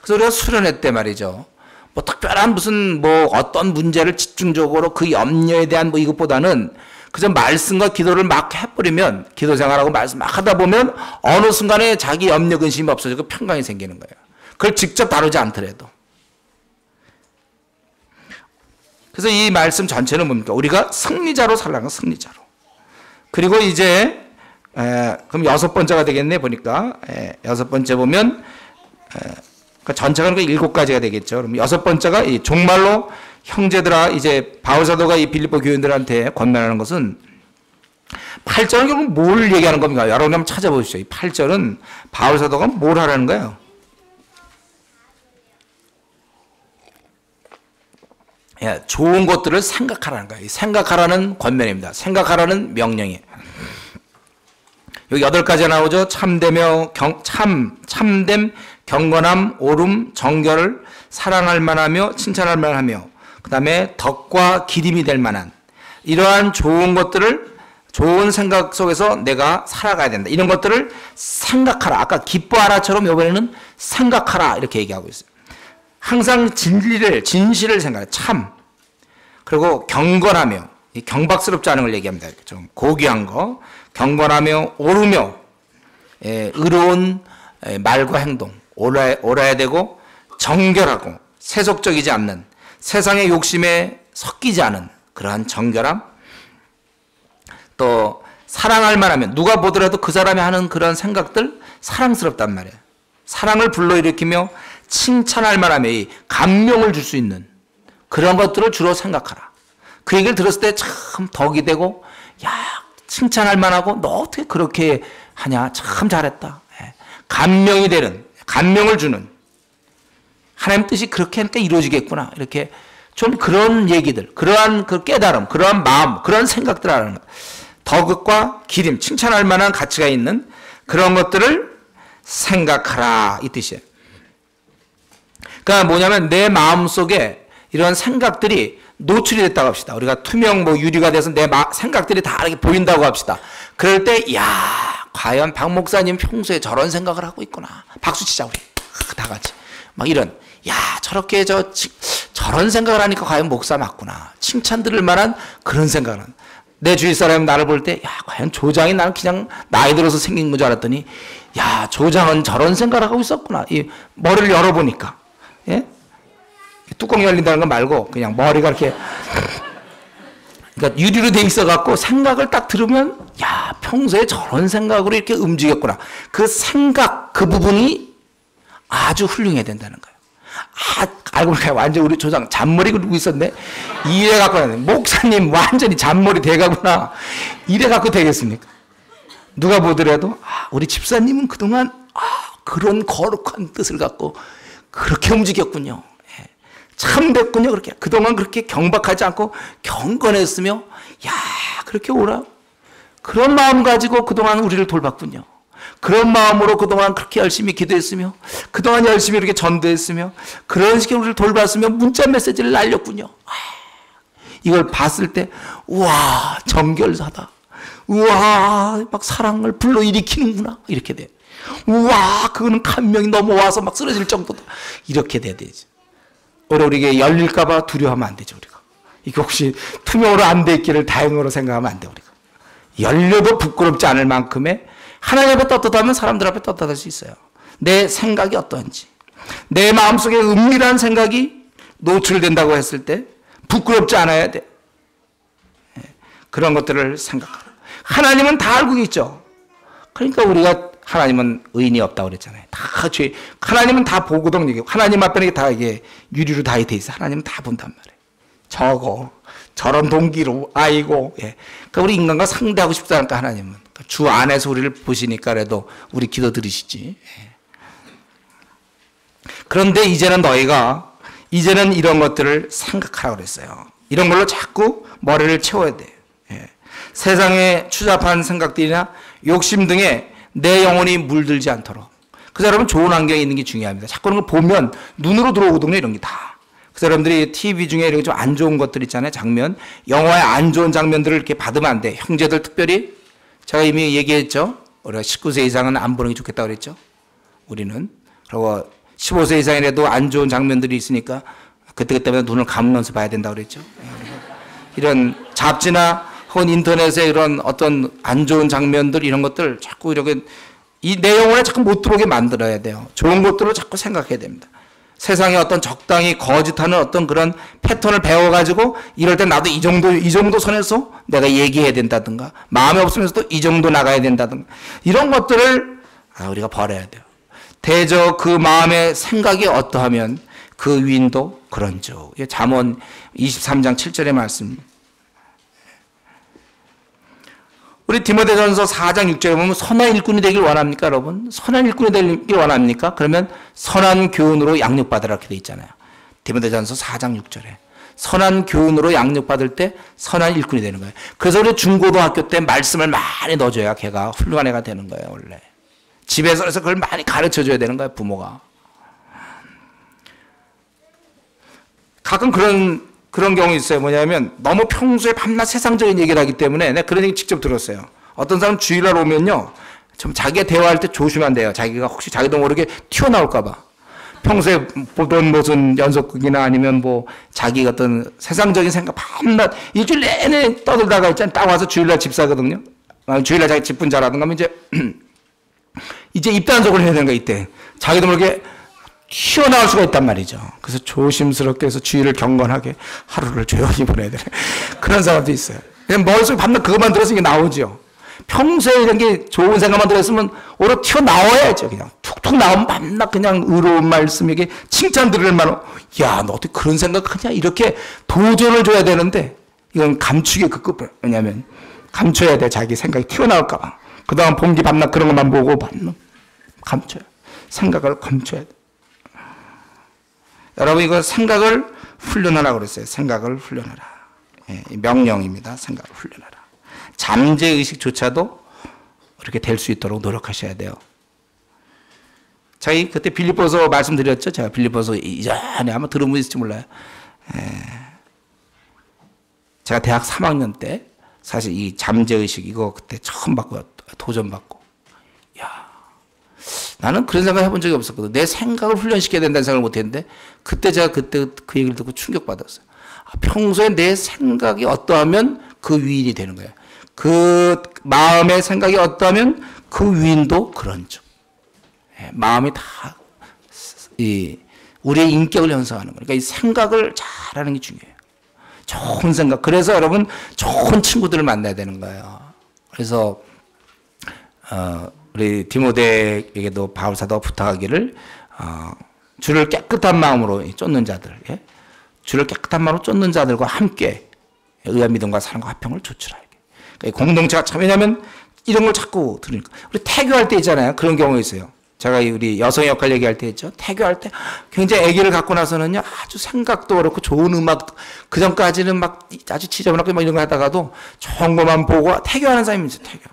그래서 우리가 수련회 때 말이죠. 뭐 특별한 무슨 뭐 어떤 문제를 집중적으로 그 염려에 대한 뭐 이것보다는 그저 말씀과 기도를 막 해버리면 기도 생활하고 말씀 막 하다 보면 어느 순간에 자기 염려 근심이 없어지고 평강이 생기는 거예요. 그걸 직접 다루지 않더라도. 그래서 이 말씀 전체는 뭡니까? 우리가 승리자로 살라는 거, 승리자로. 그리고 이제 그럼 6번째가 되겠네 보니까 6번째 보면 그러니까 전체가 7가지가 되겠죠. 그럼 6번째가 이 종말로 형제들아 이제 바울 사도가 이 빌립보 교인들한테 권면하는 것은 8절은 결국 뭘 얘기하는 겁니까? 여러분 한번 찾아보십시오. 이 8절은 바울 사도가 뭘 하라는 거예요? 예, 좋은 것들을 생각하라는 거예요. 생각하라는 권면입니다. 생각하라는 명령이에요. 여기 8가지가 나오죠. 참되며 참됨, 경건함, 오름, 정결을 사랑할 만하며 칭찬할 만하며 그 다음에 덕과 기림이 될 만한 이러한 좋은 것들을 좋은 생각 속에서 내가 살아가야 된다. 이런 것들을 생각하라. 아까 기뻐하라처럼 이번에는 생각하라 이렇게 얘기하고 있어요. 항상 진실을 생각해. 참. 그리고 경건하며, 경박스럽지 않은 걸 얘기합니다. 좀 고귀한 거. 경건하며, 오르며, 의로운 말과 행동. 옳아야 되고, 정결하고, 세속적이지 않는, 세상의 욕심에 섞이지 않은 그러한 정결함. 또, 사랑할 만하면, 누가 보더라도 그 사람이 하는 그런 생각들, 사랑스럽단 말이에요. 사랑을 불러일으키며, 칭찬할 만하며 감명을 줄 수 있는 그런 것들을 주로 생각하라. 그 얘기를 들었을 때 참 덕이 되고 야 칭찬할 만하고 너 어떻게 그렇게 하냐 참 잘했다. 감명이 되는 감명을 주는 하나님 뜻이 그렇게 하니까 이루어지겠구나. 이렇게 좀 그런 얘기들 그러한 그 깨달음 그러한 마음 그런 생각들 하는 것 덕과 기림 칭찬할 만한 가치가 있는 그런 것들을 생각하라 이 뜻이에요. 그러니까 뭐냐면 내 마음속에 이런 생각들이 노출이 됐다고 합시다. 우리가 투명 유리가 돼서 내 생각들이 다 이렇게 보인다고 합시다. 그럴 때 야 과연 박 목사님 평소에 저런 생각을 하고 있구나. 박수 치자 우리 다 같이. 막 이런 야 저렇게 저런 생각을 하니까 과연 목사 맞구나. 칭찬 들을 만한 그런 생각을 하는. 내 주위 사람이 나를 볼 때 야 과연 조장이 나는 그냥 나이 들어서 생긴 건 줄 알았더니 야 조장은 저런 생각을 하고 있었구나. 이 머리를 열어보니까 예? 뚜껑 열린다는 거 말고 그냥 머리가 이렇게 그러니까 유리로 돼 있어갖고 생각을 딱 들으면 야 평소에 저런 생각으로 이렇게 움직였구나. 그 생각 그 부분이 아주 훌륭해야 된다는 거예요. 알고 보니까 완전 우리 조상 잔머리 굴고 있었네. 이래 갖고 목사님 완전히 잔머리 돼가구나. 이래 갖고 되겠습니까? 누가 보더라도 우리 집사님은 그동안 그런 거룩한 뜻을 갖고 그렇게 움직였군요. 참 됐군요. 그렇게 그동안 그렇게 경박하지 않고 경건했으며 야 그렇게 오라. 그런 마음 가지고 그동안 우리를 돌봤군요. 그런 마음으로 그동안 그렇게 열심히 기도했으며 그동안 열심히 이렇게 전도했으며 그런 식으로 우리를 돌봤으며 문자 메시지를 날렸군요. 이걸 봤을 때 우와 정결사다. 우와 막 사랑을 불러일으키는구나. 이렇게 돼. 우와 그거는 감명이 넘어와서 막 쓰러질 정도다. 이렇게 돼야 되지. 우리에게 열릴까 봐 두려워하면 안 되죠. 우리가. 이게 혹시 투명으로 안 돼 있기를 다행으로 생각하면 안 돼. 우리가. 열려도 부끄럽지 않을 만큼의 하나님 앞에 떳떳하면 사람들 앞에 떳떳할 수 있어요. 내 생각이 어떤지. 내 마음속에 은밀한 생각이 노출된다고 했을 때 부끄럽지 않아야 돼. 그런 것들을 생각하고. 하나님은 다 알고 있죠. 그러니까 우리가 하나님은 의인이 없다고 그랬잖아요. 다 죄. 하나님은 다 보거든요. 하나님 앞에는 다 이게 유리로 다 돼 있어. 하나님은 다 본단 말이에요. 저거 저런 동기로 아이고. 예. 그러니까 우리 인간과 상대하고 싶다니까 하나님은. 주 안에서 우리를 보시니까 그래도 우리 기도 들으시지. 예. 그런데 이제는 너희가 이제는 이런 것들을 생각하라고 그랬어요. 이런 걸로 자꾸 머리를 채워야 돼요. 예. 세상에 추잡한 생각들이나 욕심 등에 내 영혼이 물들지 않도록. 그래서 여러분 좋은 환경에 있는 게 중요합니다. 자꾸 그런 걸 보면 눈으로 들어오거든요. 이런 게 다. 그래서 여러분들이 TV 중에 이렇게 좀 안 좋은 것들 있잖아요. 장면. 영화의 안 좋은 장면들을 이렇게 받으면 안 돼. 형제들 특별히 제가 이미 얘기했죠. 우리가 19세 이상은 안 보는 게 좋겠다고 그랬죠. 우리는. 그리고 15세 이상이라도 안 좋은 장면들이 있으니까 그때마다 눈을 감으면서 봐야 된다고 그랬죠. 이런 잡지나 혹은 인터넷에 이런 어떤 안 좋은 장면들 이런 것들 자꾸 이렇게 이 내용을 자꾸 못 들어오게 만들어야 돼요. 좋은 것들을 자꾸 생각해야 됩니다. 세상에 어떤 적당히 거짓하는 어떤 그런 패턴을 배워가지고 이럴 때 나도 이 정도 선에서 내가 얘기해야 된다든가 마음에 없으면서도 이 정도 나가야 된다든가 이런 것들을 우리가 버려야 돼요. 대저 그 마음의 생각이 어떠하면 그 위인도 그런즉. 잠언 23장 7절의 말씀입니다. 우리 디모데전서 4장 6절에 보면 선한 일꾼이 되길 원합니까, 여러분? 선한 일꾼이 되길 원합니까? 그러면 선한 교훈으로 양육받으라 이렇게 돼 있잖아요. 디모데전서 4장 6절에. 선한 교훈으로 양육받을 때 선한 일꾼이 되는 거예요. 그래서 우리 중고등학교 때 말씀을 많이 넣어줘야 걔가 훌륭한 애가 되는 거예요, 원래. 집에서 그걸 많이 가르쳐줘야 되는 거예요, 부모가. 가끔 그런 경우 있어요. 뭐냐면 너무 평소에 밤낮 세상적인 얘기를 하기 때문에 내가 그런 얘기 직접 들었어요. 어떤 사람 주일날 오면요. 좀 자기가 대화할 때 조심하면 돼요. 자기가 혹시 자기도 모르게 튀어나올까 봐. 평소에 보던 무슨 연속극이나 아니면 뭐 자기 어떤 세상적인 생각 밤낮 일주일 내내 떠들다가 있잖아요. 딱 와서 주일날 집 사거든요. 주일날 자기 집 분자라든가 하면 이제 입단속을 해야 되는 거 이때. 자기도 모르게 튀어나올 수가 있단 말이죠. 그래서 조심스럽게 해서 주의를 경건하게 하루를 조용히 보내야 되는 그런 사람도 있어요. 그냥 머릿속에 밤낮 그것만 들었으면 나오죠. 평소에 이런 게 좋은 생각만 들었으면 오히려 튀어나와야죠. 그냥 툭툭 나오면 밤낮 그냥 의로운 말씀, 이게 칭찬 들을 만한, 야, 너 어떻게 그런 생각하냐? 이렇게 도전을 줘야 되는데 이건 감추기 급급해요. 왜냐하면 감춰야 돼. 자기 생각이 튀어나올까 봐. 그 다음 봉기 밤낮 그런 것만 보고 밤낮 감춰요. 생각을 감춰야 돼. 여러분 이거 생각을 훈련하라고 그랬어요. 생각을 훈련하라. 예, 명령입니다. 생각을 훈련하라. 잠재의식조차도 그렇게 될 수 있도록 노력하셔야 돼요. 저희 그때 빌립보서 말씀드렸죠. 제가 빌립보서 이전에 아마 들은 분 있을지 몰라요. 제가 대학 3학년 때 사실 이 잠재의식 이거 그때 처음 받고 도전받고, 야, 나는 그런 생각 해본 적이 없었거든. 내 생각을 훈련시켜야 된다는 생각을 못했는데 그때 제가 그때 그 얘기를 듣고 충격받았어요. 평소에 내 생각이 어떠하면 그 위인이 되는 거예요. 그 마음의 생각이 어떠하면 그 위인도 그런 쪽. 마음이 다 우리의 인격을 형성하는 거예요. 그러니까 이 생각을 잘하는 게 중요해요. 좋은 생각. 그래서 여러분 좋은 친구들을 만나야 되는 거예요. 그래서 우리 디모데에게도 바울 사도가 부탁하기를 주를 깨끗한 마음으로 쫓는 자들, 예? 주를 깨끗한 마음으로 쫓는 자들과 함께 의와 믿음과 사랑과 화평을 조치라. 그러니까 공동체가 참, 왜냐하면 이런 걸 자꾸 들으니까. 우리 태교할 때 있잖아요. 그런 경우가 있어요. 제가 우리 여성의 역할 얘기할 때 있죠. 태교할 때 굉장히 아기를 갖고 나서는요, 아주 생각도 그렇고 좋은 음악, 그 전까지는 막 아주 지저분하게 막 이런 거 하다가도 좋은 것만 보고 태교하는 사람이 있어요. 태교.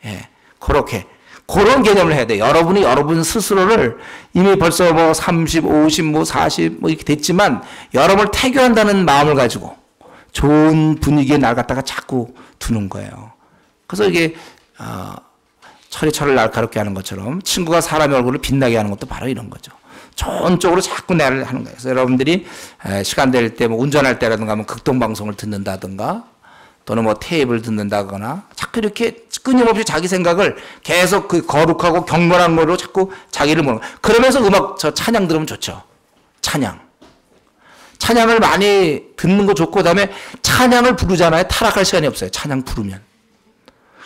예. 그렇게. 그런 개념을 해야 돼. 여러분이 여러분 스스로를 이미 벌써 뭐 30, 50, 뭐 40, 뭐 이렇게 됐지만 여러분을 태교한다는 마음을 가지고 좋은 분위기에 날 갖다가 자꾸 두는 거예요. 그래서 이게, 철이 철을 날카롭게 하는 것처럼 친구가 사람의 얼굴을 빛나게 하는 것도 바로 이런 거죠. 좋은 쪽으로 자꾸 내를 하는 거예요. 그래서 여러분들이 시간 될 때 뭐 운전할 때라든가 뭐 극동방송을 듣는다든가 또는 뭐 테이프를 듣는다거나 자꾸 이렇게 끊임없이 자기 생각을 계속 그 거룩하고 경건한 거로 자꾸 자기를 모는 거예요. 그러면서 저 찬양 들으면 좋죠. 찬양을 많이 듣는 거 좋고, 그 다음에 찬양을 부르잖아요. 타락할 시간이 없어요. 찬양 부르면.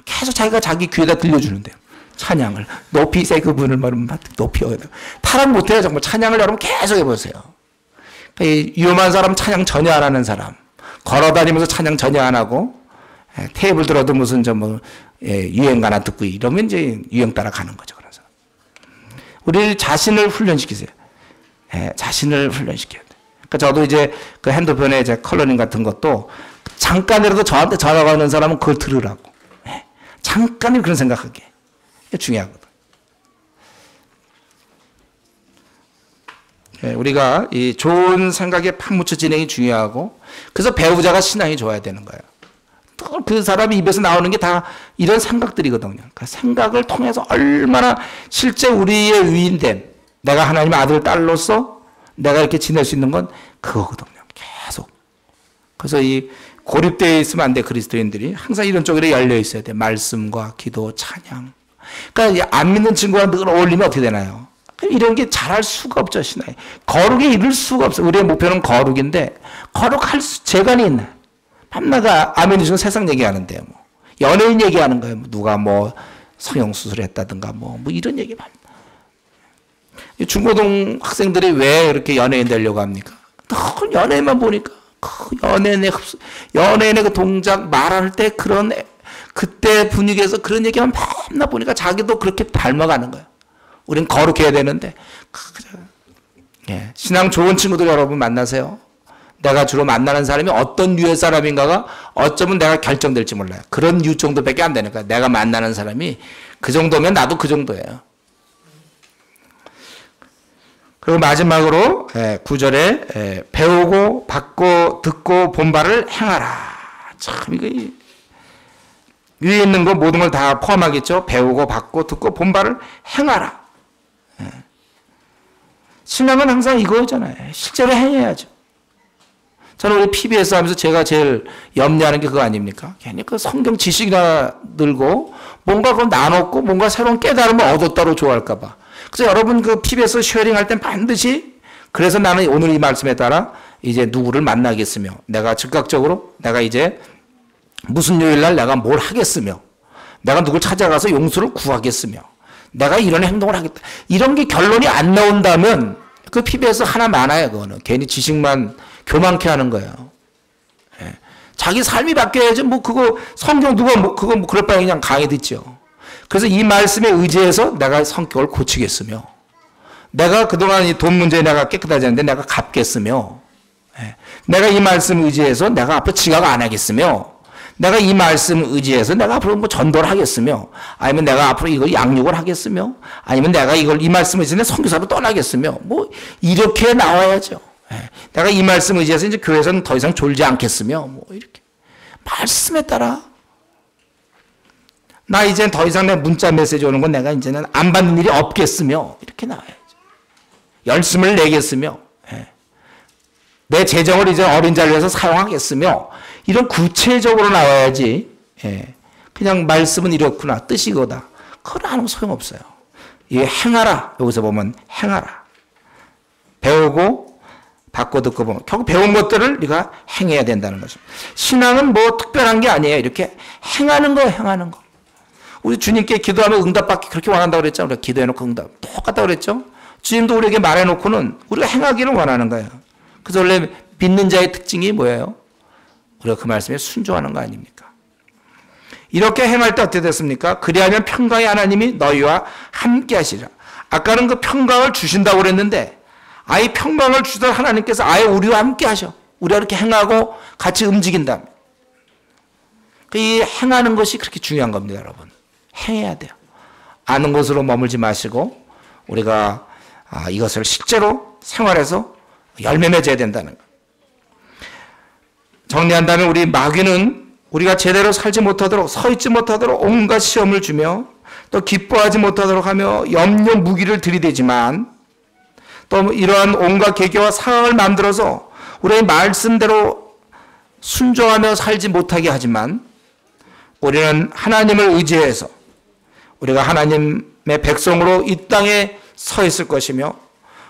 계속 자기가 자기 귀에다 들려주는데요. 찬양을. 높이 세 그분을 말하면 높이 여기다. 타락 못해요. 정말 찬양을 여러분 계속 해보세요. 위험한 사람 찬양 전혀 안 하는 사람. 걸어다니면서 찬양 전혀 안 하고, 테이블 들어도 무슨 유행가나 듣고 이러면 이제 유행 따라 가는 거죠. 그래서. 우리 자신을 훈련시키세요. 자신을 훈련시켜야 돼. 그러니까 저도 이제 그 핸드폰에 제 컬러링 같은 것도 잠깐이라도 저한테 전화가 오는 사람은 그걸 들으라고. 잠깐이라도 그런 생각하게. 이게 중요하거든. 우리가 이 좋은 생각에 파묻혀 진행이 중요하고, 그래서 배우자가 신앙이 좋아야 되는 거예요. 또 그 사람이 입에서 나오는 게 다 이런 생각들이거든요. 그러니까 생각을 통해서 얼마나 실제 우리의 위인됨, 내가 하나님의 아들, 딸로서 내가 이렇게 지낼 수 있는 건 그거거든요. 계속. 그래서 이 고립되어 있으면 안 돼. 그리스도인들이 항상 이런 쪽으로 열려 있어야 돼. 말씀과 기도, 찬양. 그러니까 안 믿는 친구와 늘 어울리면 어떻게 되나요? 이런 게 잘할 수가 없죠. 신앙에. 거룩에 이를 수가 없어요. 우리의 목표는 거룩인데 거룩할 재간이 있나? 밤나가 아멘이 지금 세상 얘기하는데요. 뭐. 연예인 얘기하는 거예요. 누가 뭐 성형수술 했다든가 뭐 이런 얘기만. 중고등 학생들이 왜 이렇게 연예인 되려고 합니까? 늘 연예인만 보니까 그 연예인의 그 동작 말할 때 그런 그때 분위기에서 그런 얘기만 맨날 보니까 자기도 그렇게 닮아가는 거예요. 우린 거룩해야 되는데. 신앙 좋은 친구들 여러분 만나세요. 내가 주로 만나는 사람이 어떤 류의 사람인가가 어쩌면 내가 결정될지 몰라요. 그런 류 정도밖에 안 되니까. 내가 만나는 사람이 그 정도면 나도 그 정도예요. 그리고 마지막으로 9절에 배우고 받고 듣고 본 바를 행하라. 참 이거 위에 있는 거 모든 걸 다 포함하겠죠. 배우고 받고 듣고 본 바를 행하라. 신앙은 항상 이거잖아요. 실제로 행해야죠. 저는 우리 PBS 하면서 제가 제일 염려하는 게 그거 아닙니까? 괜히 그 성경 지식이나 들고 뭔가 그거 나눴고 뭔가 새로운 깨달음을 얻었다고 좋아할까 봐. 그래서 여러분 그 PBS 쉐어링 할 땐 반드시, 그래서 나는 오늘 이 말씀에 따라 이제 누구를 만나겠으며, 내가 즉각적으로 내가 이제 무슨 요일 날 내가 뭘 하겠으며, 내가 누굴 찾아가서 용서를 구하겠으며, 내가 이런 행동을 하겠다. 이런 게 결론이 안 나온다면 그 PBS 하나 많아요. 그거는 괜히 지식만 교만케 하는 거예요. 자기 삶이 바뀌어야지. 뭐 그거 성경 누가 그거 그럴 바에 그냥 강의 듣죠. 그래서 이 말씀에 의지해서 내가 성격을 고치겠으며, 내가 그동안 이 돈 문제에 내가 깨끗하지 않은데 내가 갚겠으며, 내가 이 말씀 의지해서 내가 앞으로 지각 안 하겠으며, 내가 이 말씀 의지해서 내가 앞으로 뭐 전도를 하겠으며, 아니면 내가 앞으로 이걸 양육을 하겠으며, 아니면 내가 이걸 이 말씀 의지해서 선교사로 떠나겠으며, 뭐 이렇게 나와야죠. 내가 이 말씀 의지해서 이제 교회에서는 더 이상 졸지 않겠으며, 뭐 이렇게 말씀에 따라 나 이제 더 이상 내 문자 메시지 오는 건 내가 이제는 안 받는 일이 없겠으며, 이렇게 나와야죠. 열심을 내겠으며, 내 재정을 이제 어린 자를 위해서 사용하겠으며, 이런 구체적으로 나와야지. 그냥 말씀은 이렇구나, 뜻이 이거다, 그걸 안 하면 소용없어요. 이게 행하라. 여기서 보면 행하라. 배우고 받고 듣고 보면 결국 배운 것들을 네가 행해야 된다는 거죠. 신앙은 뭐 특별한 게 아니에요. 이렇게 행하는 거예요. 행하는 거. 우리 주님께 기도하면 응답받기 그렇게 원한다고 그랬죠. 우리가 기도해놓고 응답 똑같다고 그랬죠. 주님도 우리에게 말해놓고는 우리가 행하기를 원하는 거예요. 그래서 원래 믿는 자의 특징이 뭐예요? 우리가 그 말씀에 순종하는 거 아닙니까? 이렇게 행할 때 어떻게 됐습니까? 그리하면 평강의 하나님이 너희와 함께 하시리라. 아까는 그 평강을 주신다고 그랬는데 아예 평강을 주던 하나님께서 아예 우리와 함께 하셔. 우리가 이렇게 행하고 같이 움직인다. 이 행하는 것이 그렇게 중요한 겁니다, 여러분. 행해야 돼요. 아는 것으로 머물지 마시고 우리가 이것을 실제로 생활해서 열매 맺어야 된다는 것. 정리한다면 우리 마귀는 우리가 제대로 살지 못하도록 서 있지 못하도록 온갖 시험을 주며 또 기뻐하지 못하도록 하며 염려 무기를 들이대지만 또 이러한 온갖 계교와 상황을 만들어서 우리의 말씀대로 순종하며 살지 못하게 하지만 우리는 하나님을 의지해서 우리가 하나님의 백성으로 이 땅에 서 있을 것이며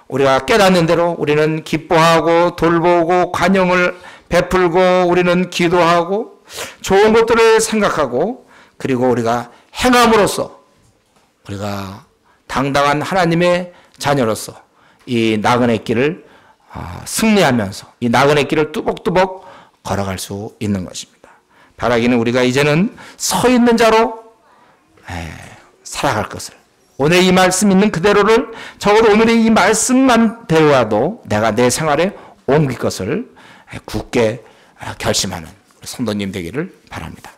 우리가 깨닫는 대로 우리는 기뻐하고 돌보고 관용을 베풀고 우리는 기도하고 좋은 것들을 생각하고 그리고 우리가 행함으로써 우리가 당당한 하나님의 자녀로서 이 나그네 길을 승리하면서 이 나그네 길을 뚜벅뚜벅 걸어갈 수 있는 것입니다. 바라기는 우리가 이제는 서 있는 자로 살아갈 것을 오늘 이 말씀 있는 그대로를 적어도 오늘의 이 말씀만 배워도 내가 내 생활에 옮길 것을 굳게 결심하는 성도님 되기를 바랍니다.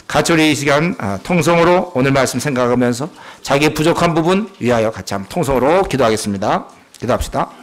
같이 우리 이 시간 통성으로 오늘 말씀 생각하면서 자기 부족한 부분 위하여 같이 한번 통성으로 기도하겠습니다. 기도합시다.